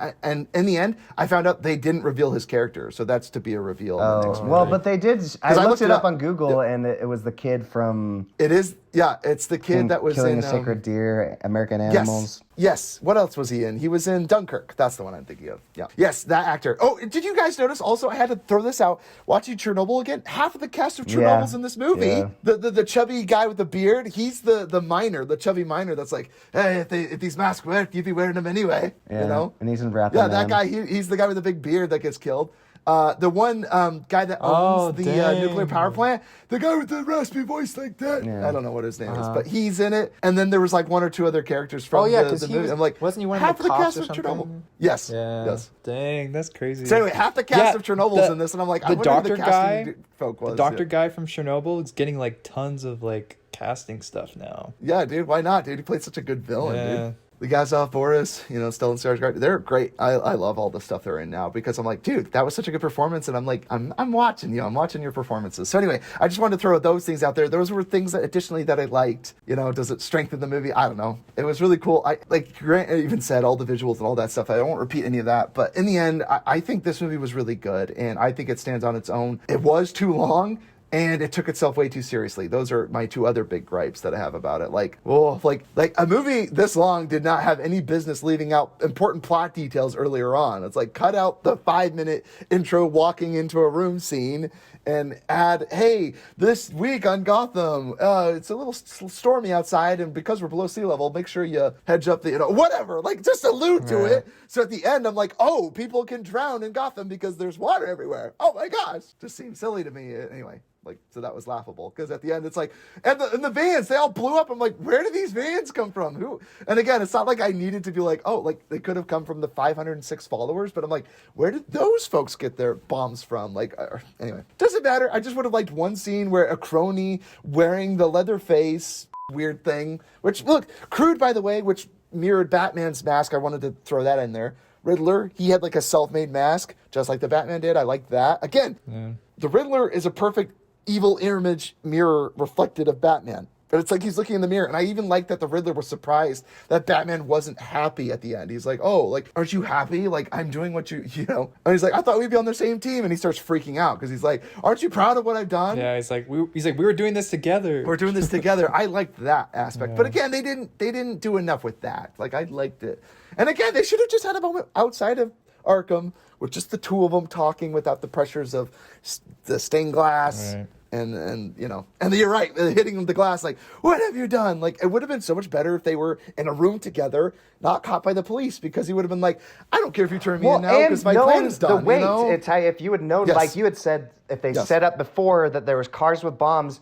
in the end, I found out they didn't reveal his character. So that's to be a reveal in the next Well, movie. but they did. I I looked it up on Google, and it was the kid from It is, yeah, it's the kid that was Killing in... a Sacred Deer, American Yes. Animals. Yes. What else was he in? He was in Dunkirk. That's the one I'm thinking of. Yeah. Yes, that actor. Oh, did you guys notice also, I had to throw this out, watching Chernobyl again, half of the cast of Chernobyl's in this movie. Yeah. The chubby guy with the beard, he's the miner, the chubby miner that's like, hey, if these masks work, you'd be wearing them anyway. Yeah, You know? and he's in Wrath of Yeah, that Man. guy, he's the guy with the big beard that gets killed. The one guy that owns the nuclear power plant, the guy with the raspy voice like that. Yeah. I don't know what his name is, but he's in it. And then there was like one or two other characters from the 'cause he movie. was- I'm like, wasn't he one of half the the cops cast or of something? Chernobyl? Yes. Yeah. Yes. Dang, that's crazy. So anyway, half the cast of Chernobyl's in this, and I'm like, I the wonder who doctor the casting folk was. the doctor guy from Chernobyl is getting like tons of like casting stuff now. Yeah, dude, why not, dude? He played such a good villain, Yeah. dude. The guys off Boris, Stellan Skarsgård, they're great. I love all the stuff they're in now because I'm like, dude, that was such a good performance, and I'm like, I'm watching you, I'm watching your performances. So anyway, I just wanted to throw those things out there. Those were things that additionally that I liked. Does it strengthen the movie? I don't know. It was really cool. I like Grant even said all the visuals and all that stuff. I won't repeat any of that, but in the end, I think this movie was really good, and I think it stands on its own. It was too long. And it took itself way too seriously. Those are my two other big gripes that I have about it. Like a movie this long did not have any business leaving out important plot details earlier on. It's like, cut out the 5-minute intro walking into a room scene and add, hey, this week on Gotham, it's a little stormy outside, and because we're below sea level, make sure you hedge up the, whatever. Like, just allude to it. So at the end, I'm like, oh, people can drown in Gotham because there's water everywhere. Oh my gosh. Just seems silly to me. Anyway. Like, so that was laughable because at the end it's like, and the vans, they all blew up. I'm like, where did these vans come from? Who? And again, it's not like I needed to be like, oh, like they could have come from the 506 followers, but I'm like, where did those folks get their bombs from? Like, anyway, doesn't matter. I just would have liked one scene where a crony wearing the leather face weird thing, which look crude by the way, which mirrored Batman's mask. I wanted to throw that in there. Riddler, he had like a self-made mask, just like the Batman did. I like that. Again, the Riddler is a perfect evil image mirror reflected of Batman. But it's like he's looking in the mirror. And I even like that the Riddler was surprised that Batman wasn't happy at the end. He's like, oh, like, aren't you happy? Like, I'm doing what you know. And he's like, I thought we'd be on the same team. And he starts freaking out because he's like, aren't you proud of what I've done? Yeah, we were doing this together. We're doing this together. I liked that aspect. Yeah. But again, they didn't do enough with that. Like, I liked it. And again, they should have just had a moment outside of Arkham with just the two of them talking without the pressures of the stained glass. Right. And you know, and you're right, hitting the glass like, what have you done? Like, it would have been so much better if they were in a room together, not caught by the police, because he would have been like, I don't care if you turn me in now because my plan is done. The weight, you know? if you had known, Yes. like you had said, if they Yes. set up before that there was cars with bombs,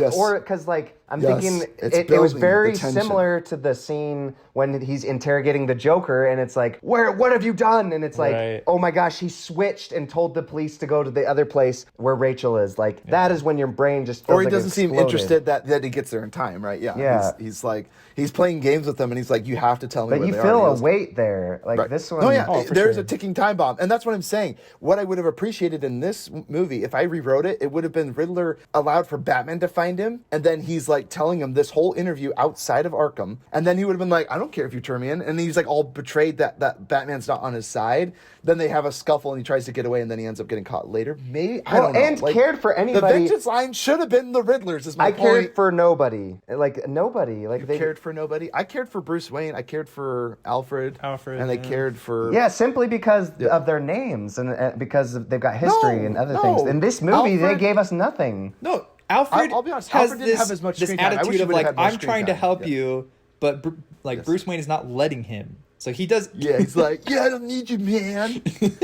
Yes. or because like I'm Yes. thinking It's it was building very the tension. similar to the scene when he's interrogating the Joker, and it's like, what have you done? And it's like, Right. oh my gosh, he switched and told the police to go to the other place where Rachel is. Like that is when your brain just feels Or he like doesn't it's seem exploded. interested that he gets there in time, right? Yeah. Yeah. He's like, he's playing games with them, and he's like, you have to tell me But where you they feel are. a And he goes, weight there, like Right. this one. Oh yeah, for there's sure. a ticking time bomb, and that's what I'm saying. What I would have appreciated in this movie, if I rewrote it, it would have been Riddler allowed for Batman to find him, and then he's like telling him this whole interview outside of Arkham, and then he would have been like, I don't care if you turn me in, and he's like all betrayed that Batman's not on his side. Then they have a scuffle, and he tries to get away, and then he ends up getting caught later. Maybe I don't know. and cared for The anybody. vengeance line should have been the Riddler's. Is my I point. cared for nobody. Like nobody. Like they Cared for nobody. I cared for Bruce Wayne. I cared for Alfred. yeah. And they cared for Yeah, simply because of their names and because they've got history No, and other no. things. In this movie, they Alfred- gave us nothing. No, Alfred. I'll be honest, has Alfred didn't this, have as much this screen time. I wish attitude he of would have like, had more I'm screen trying to time. help Yes. you, but Yes. Bruce Wayne is not letting him. So he does. Yeah, he's like, yeah, I don't need you, man.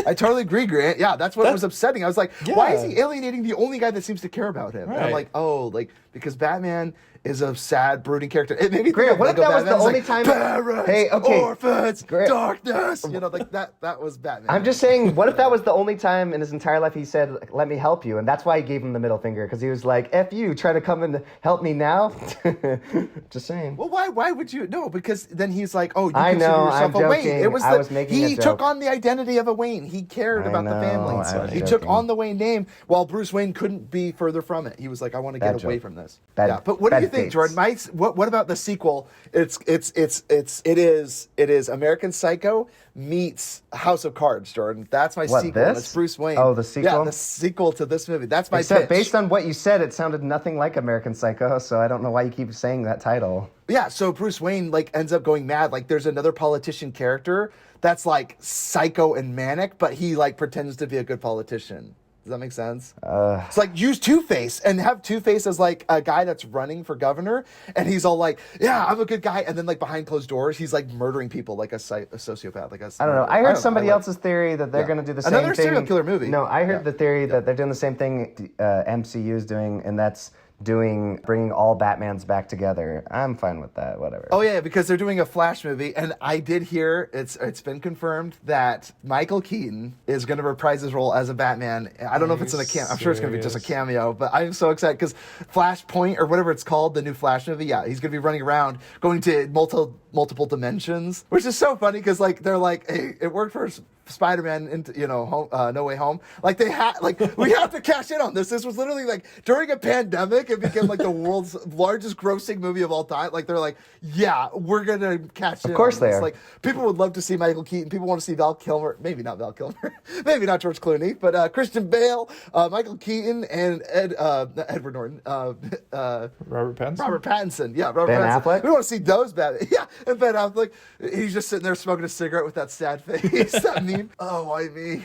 I totally agree, Grant. Yeah, that's what was upsetting. I was like, why is Yeah. he alienating the only guy that seems to care about him? And I'm Right. like, oh, like, because Batman is a sad, brooding character. It made me Grant, think of what if Lego that was the Batman. only It's time- like, Parents, Hey, okay. orphans, Grant- darkness. You know, like that was Batman. I'm just saying, what if that was the only time in his entire life he said, let me help you? And that's why he gave him the middle finger, because he was like, F you, try to come and help me now? Just saying. Well, why would you? No, because then he's like, oh, you I consider know, yourself I'm a Wayne. joking. It was I was making he a took joke. on the identity of a Wayne. He cared I about the know, family. I was He took joking. on the Wayne name, while Bruce Wayne couldn't be further from it. He was like, I want to get Bad away joke. from this. Bad- yeah, but what do bad you think, dates. Jordan? What about the sequel? It is American Psycho meets House of Cards, Jordan. That's my What, sequel. and this? It's Bruce Wayne. Oh, the sequel? Yeah, the sequel to this movie. That's my Except pitch. based on what you said, it sounded nothing like American Psycho, so I don't know why you keep saying that title. Yeah, so Bruce Wayne like ends up going mad. Like there's another politician character that's like psycho and manic, but he like pretends to be a good politician. Does that make sense? It's like use Two-Face and have Two-Face as like a guy that's running for governor, and he's all like, "Yeah, I'm a good guy," and then like behind closed doors, he's like murdering people like a sociopath. Like I don't know. I heard somebody else's theory that they're Yeah. going to do the same Another thing. serial killer movie. No, I heard Yeah. the theory that they're doing the same thing MCU is doing, and that's bringing all Batmans back together. I'm fine with that. Whatever. Oh yeah, because they're doing a Flash movie, and I did hear it's been confirmed that Michael Keaton is going to reprise his role as a Batman. I don't know if it's in a cameo. I'm sure it's going to be just a cameo, but I'm so excited because Flashpoint or whatever it's called, the new Flash movie. Yeah, he's going to be running around going to multiple dimensions, which is so funny because like they're like, hey, it worked for Spider-Man into No Way Home. Like we have to cash in on this. This was literally like during a pandemic, it became like the world's largest grossing movie of all time. Like they're like, yeah, we're gonna cash in. Of course on they this. are. Like people would love to see Michael Keaton. People want to see Val Kilmer. Maybe not Val Kilmer. Maybe not George Clooney, but Christian Bale, Michael Keaton, and Edward Norton. Robert Pattinson. Robert Pattinson. Yeah, Robert Ben Pattinson. Affleck? We want to see those Batman. Yeah, and Ben Affleck. He's just sitting there smoking a cigarette with that sad face. That meme. Oh, why me?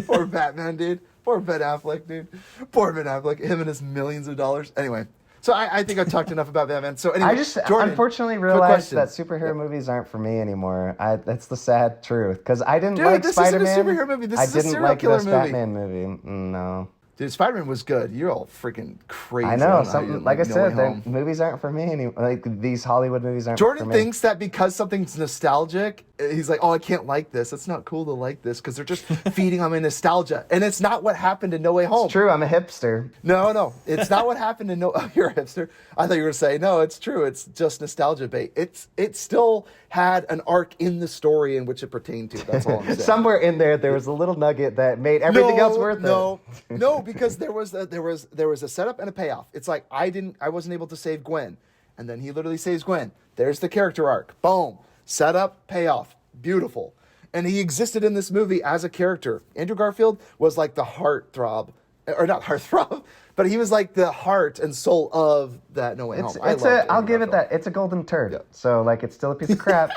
Poor Batman, dude. Poor Ben Affleck, dude. Poor Ben Affleck. Him and his millions of dollars. Anyway, so I think I've talked enough about Batman. So anyway, I just Jordan, unfortunately quick realized question. that superhero movies aren't for me anymore. That's the sad truth. Because I didn't Dude, like this isn't a Spider-Man. superhero movie. This I is a didn't serial like killer this movie. Batman movie. No. Dude, Spider-Man was good. You're all freaking crazy. I don't know. how you Some, didn't like I No Way said, Home. movies aren't for me anymore. Like these Hollywood movies aren't for Jordan me. thinks that because something's nostalgic, he's like, oh, I can't like this. It's not cool to like this because they're just feeding on my nostalgia. And it's not what happened in No Way Home. It's true. I'm a hipster. No. It's not what happened in Oh, you're a hipster. I thought you were going to say, no, it's true. It's just nostalgia bait. It still had an arc in the story in which it pertained to. That's all I'm saying. Somewhere in there was a little nugget that made everything else worth it. No, because there was a setup and a payoff. It's like I wasn't able to save Gwen, and then he literally saves Gwen. There's the character arc. Boom. Setup, payoff. Beautiful. And he existed in this movie as a character. Andrew Garfield was like the heartthrob, or not heartthrob, but he was like the heart and soul of that No Way Home. I'll give it that. It's a golden turd. Yeah. So like it's still a piece of crap,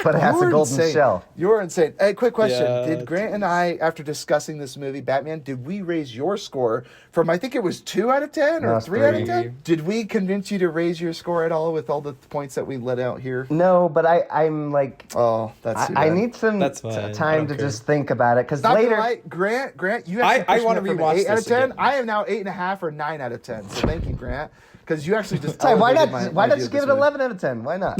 but it has a golden insane. shell. You're insane. Hey, quick question. Yeah. Did Grant and I, after discussing this movie, Batman, did we raise your score from, I think it was 2 out of 10 No, or it's 3 out of 3. 10? Did we convince you to raise your score at all with all the points that we let out here? No, but I'm like, Oh, that's too I bad. need some That's fine. I time don't to care. just think about it because Not later. gonna lie, Grant, you I actually wanna pushed me up from rewatch an 8 out of this 10. again. I am now 8.5 or 9 out of 10. So thank you, Grant. Because you actually just Why elevated not? my Why not view just of give this it movie. 11 out of 10? Why not?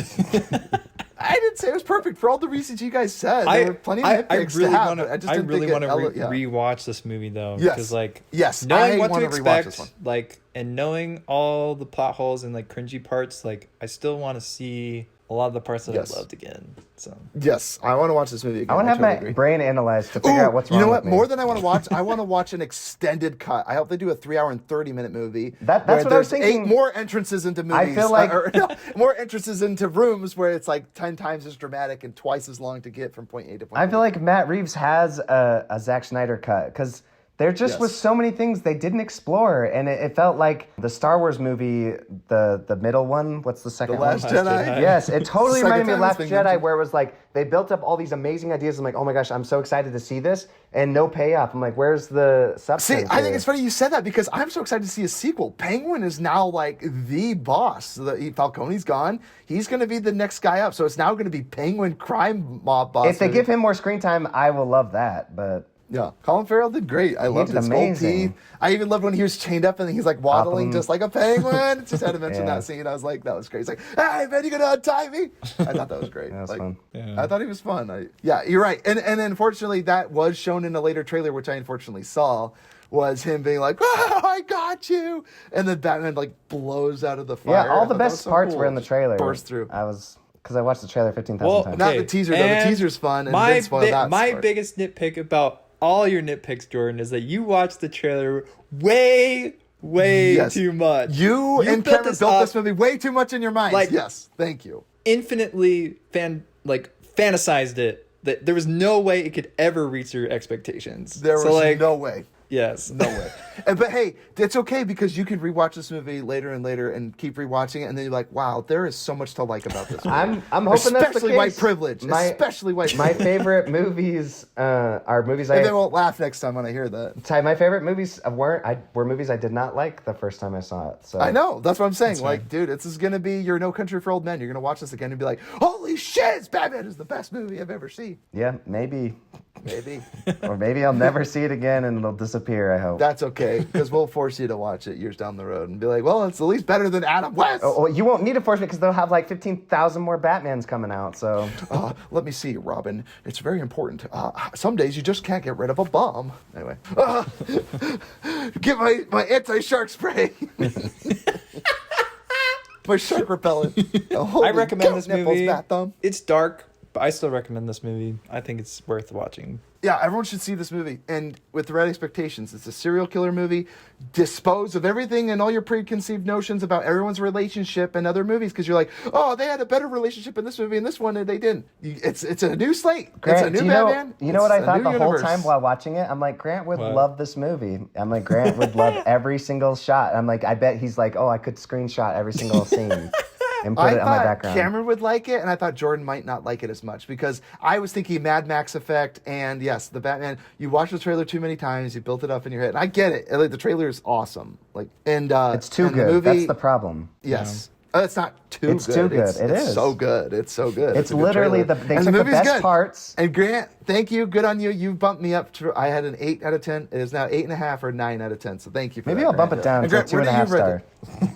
I didn't say it was perfect for all the reasons you guys said. There were plenty of nitpicks to have. But I just didn't think want to yeah. rewatch this movie though, Yes. because like Yes, knowing I what to wanna rewatch this expect, one. like and knowing all the plot holes and like cringy parts, like I still want to see a lot of the parts that Yes. I loved again. So Yes, I want to watch this movie again. I want to have totally my agree. brain analyzed to figure Ooh, out what's wrong you know with what? me. More than I want to watch, I want to watch an extended cut. I hope they do a 3-hour and 30-minute movie. That's where what I was there's thinking. 8 more entrances into movies. feel like- more entrances into rooms where it's like 10 times as dramatic and twice as long to get from point A to point I B. feel like Matt Reeves has a Zack Snyder cut because there just Yes. was so many things they didn't explore, and it felt like the Star Wars movie, the middle one. What's the second The Last one? Jedi. Yes, it totally Second reminded me of time Last it's been Jedi, mentioned. where it was like they built up all these amazing ideas. I'm like, oh my gosh, I'm so excited to see this, and no payoff. I'm like, where's the substance? See, I think here? it's funny you said that because I'm so excited to see a sequel. Penguin is now like the boss. Falcone's gone. He's going to be the next guy up. So it's now going to be Penguin crime mob boss. If they give him more screen time, I will love that. But Yeah, Colin Farrell did great. I loved did his gold amazing. teeth. I even loved when he was chained up and he's like waddling just like a penguin. Just had to mention Yeah. that scene. I was like, that was great. He's like, hey, man, you gonna untie me? I thought that was great. That was like, fun. I thought he was fun. Yeah, you're right. And unfortunately, that was shown in a later trailer, which I unfortunately saw, was him being like, oh, I got you. And then Batman like blows out of the fire. yeah, all I the thought that best was so parts cool. were in the trailer. Burst through. Because I watched the trailer 15,000 well, times. Not the teaser, though. The and teaser's fun, and my Vince spoiled that my part. biggest nitpick about all your nitpicks, Jordan, is that you watched the trailer way Yes. too much. You and built Cameron built up this movie way too much in your minds. Like- Yes, thank you. infinitely fantasized it that there was no way it could ever reach your expectations. There was so, like, no way. Yes. No way. But hey, it's okay because you can rewatch this movie later and later and keep rewatching it, and then you're like, wow, there is so much to like about this movie. I'm hoping that's the especially white case. privilege. Especially white My privilege. favorite movies are movies And they won't laugh next time when I hear that. Ty, my favorite movies were movies I did not like the first time I saw it. So I know. That's what I'm saying. Like, dude, this is going to be your No Country for Old Men. You're going to watch this again and be like, holy shit, Batman is the best movie I've ever seen. Yeah, maybe. Maybe. Or maybe I'll never see it again and it'll disappear, I hope. That's okay, because we'll force you to watch it years down the road and be like, well, it's at least better than Adam West. Oh, you won't need to force me because they'll have like 15,000 more Batmans coming out, so... Let me see, Robin. It's very important. Some days you just can't get rid of a bomb. Anyway. Get my anti-shark spray. My shark repellent. I recommend this movie. Bat thumb. It's dark, but I still recommend this movie. I think it's worth watching. Yeah, everyone should see this movie. And with the right expectations, it's a serial killer movie. Dispose of everything and all your preconceived notions about everyone's relationship and other movies because you're like, oh, they had a better relationship in this movie and this one, and they didn't. It's a new slate. Grant, it's a new do you know, Batman. you know what I It's a thought new the whole universe. time while watching it? I'm like, Grant would What? love this movie. I'm like, Grant would love every single shot. I'm like, I bet he's like, oh, I could screenshot every single scene and put I it on my thought background. Cameron would like it, and I thought Jordan might not like it as much because I was thinking Mad Max effect, and yes, the Batman. You watched the trailer too many times, you built it up in your head, and I get it. Like the trailer is awesome. Like, and It's too and good. The movie, That's the problem. Yes. Oh, it's not too It's good. too good. It's It is. so good. It's so good. It's a good literally trailer. they And took the movie's best good. parts. And Grant, thank you. Good on you. You bumped me up to. I had an 8 out of 10. It is now 8.5 or 9 out of 10. So thank you for Maybe that. I'll bump Grant. it down And to a Grant, where do you 2.5 rate star.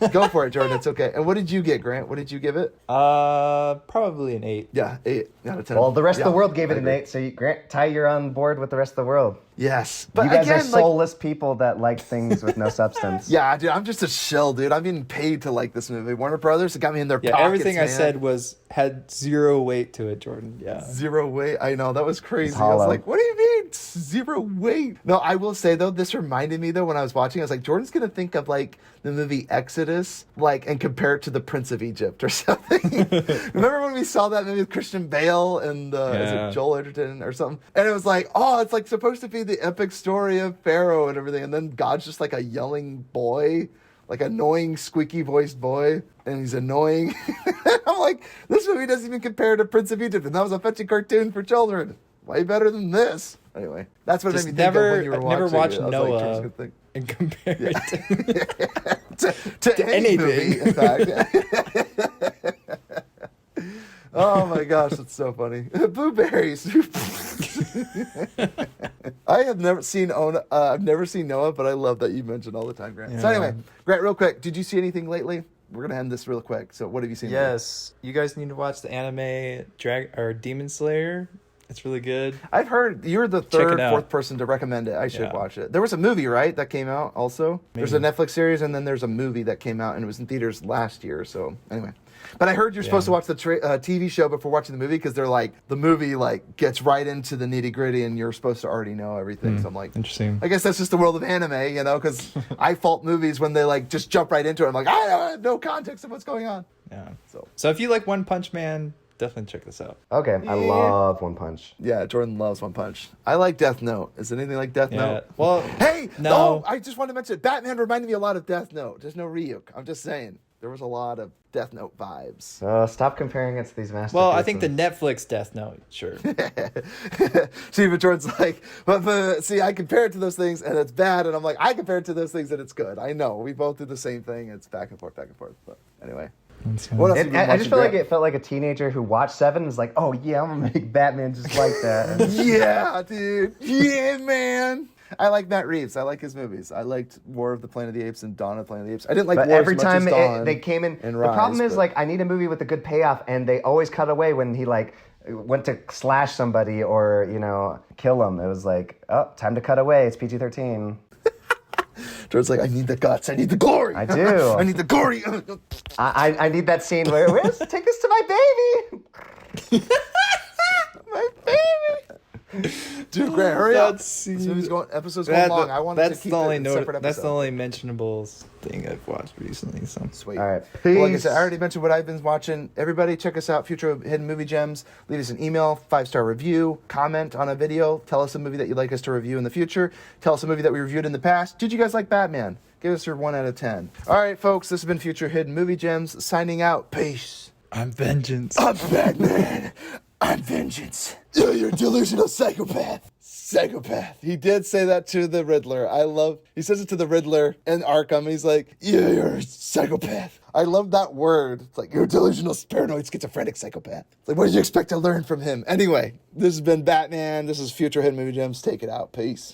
it? Go for it, Jordan. It's okay. And what did you get, Grant? What did you give it? Probably an 8. Yeah, 8 out of 10. Well, the rest of Yeah, the world gave I it an agree. 8, so Grant, Ty, you're on board with the rest of the world. Yes, but You guys again, are soulless people that like things with no substance. yeah, dude, I'm just a shill, dude. I'm getting paid to like this movie. Warner Brothers, it got me in their Yeah, pockets, everything I man. said had 0 weight to it, Jordan. Yeah. 0 weight. I know, that was crazy. I hollow. was like, what do you mean 0 weight? No, I will say though, this reminded me though when I was watching, I was like, Jordan's gonna think of like the movie Exodus, like, and compare it to the Prince of Egypt or something. Remember when we saw that movie with Christian Bale and is Yeah. it Joel Edgerton or something? And it was like, oh, it's like supposed to be the epic story of Pharaoh and everything, and then God's just like a yelling boy, like annoying squeaky voiced boy, and he's annoying. I'm like, this movie doesn't even compare to Prince of Egypt, and that was a fetching cartoon for children. Way better than this. Anyway, that's what it Just made me think of when you were I've watching never watched it. I was like, Noah Jordan's gonna think- and compare it to to any anything. movie, in fact. Oh my gosh, that's so funny. Blueberries. I have never seen I've never seen Noah, but I love that you mentioned all the time, Grant. So Yeah. anyway, Grant, real quick, did you see anything lately? We're gonna end this real quick. So what have you seen? lately? Yes, you guys need to watch the anime Demon Slayer. It's really good. I've heard you're the Check third, it out. fourth person to recommend it. I should Yeah. watch it. There was a movie, right, that came out also? There's a Netflix series, and then there's a movie that came out, and it was in theaters last year. So anyway. But I heard you're supposed to watch the TV show before watching the movie because they're like, the movie like gets right into the nitty gritty and you're supposed to already know everything. So I'm like, Interesting. I guess that's just the world of anime, you know, because I fault movies when they like just jump right into it. I'm like, I have no context of what's going on. Yeah. So So if you like One Punch Man, definitely check this out. Okay, I love One Punch. yeah, Jordan loves One Punch. I like Death Note. Is it anything like Death Yeah. Note? Well, Hey, no. I just want to mention Batman reminded me a lot of Death Note. There's no Ryuk. I'm just saying. There was a lot of Death Note vibes. Stop comparing it to these masterpieces. Well, I think the Netflix Death Note, sure. See, but Jordan's like, but see, I compare it to those things and it's bad, and I'm like, I compare it to those things and it's good. I know we both do the same thing. It's back and forth, back and forth. But anyway, what else? have you been I just watching, feel like Grant? it felt like a teenager who watched Seven and was like, oh yeah, I'm gonna make Batman just like that. Yeah, dude. Yeah, man. I like Matt Reeves. I like his movies. I liked War of the Planet of the Apes and Dawn of the Planet of the Apes. I didn't like But War every as much time as Dawn they came in, and the Rise, problem is but- like I need a movie with a good payoff, and they always cut away when he like went to slash somebody or kill him. It was like, oh, time to cut away. It's PG-13. Jordan's like, I need the guts. I need the glory. I do. I need the gory. I need that scene where take us to my baby. My baby. Dude, Grant, hurry up. That's- This movie's going. Episode's going long. I wanted to keep it in separate That's the episodes. only mentionable thing I've watched recently. So Sweet. All right. Well, like I Peace. said, I already mentioned what I've been watching. Everybody, check us out. Future Hidden Movie Gems. Leave us an email, 5-star review, comment on a video. Tell us a movie that you'd like us to review in the future. Tell us a movie that we reviewed in the past. Did you guys like Batman? Give us your 1 out of 10. All right, folks. This has been Future Hidden Movie Gems. Signing out. Peace. I'm vengeance. I'm Batman. I'm vengeance. You're a delusional psychopath. Psychopath. He did say that to the Riddler. He says it to the Riddler in Arkham. He's like, yeah, you're a psychopath. I love that word. It's like, you're a delusional, paranoid, schizophrenic psychopath. It's like, what did you expect to learn from him? Anyway, this has been Batman. This is Future Hidden Movie Gems. Take it out. Peace.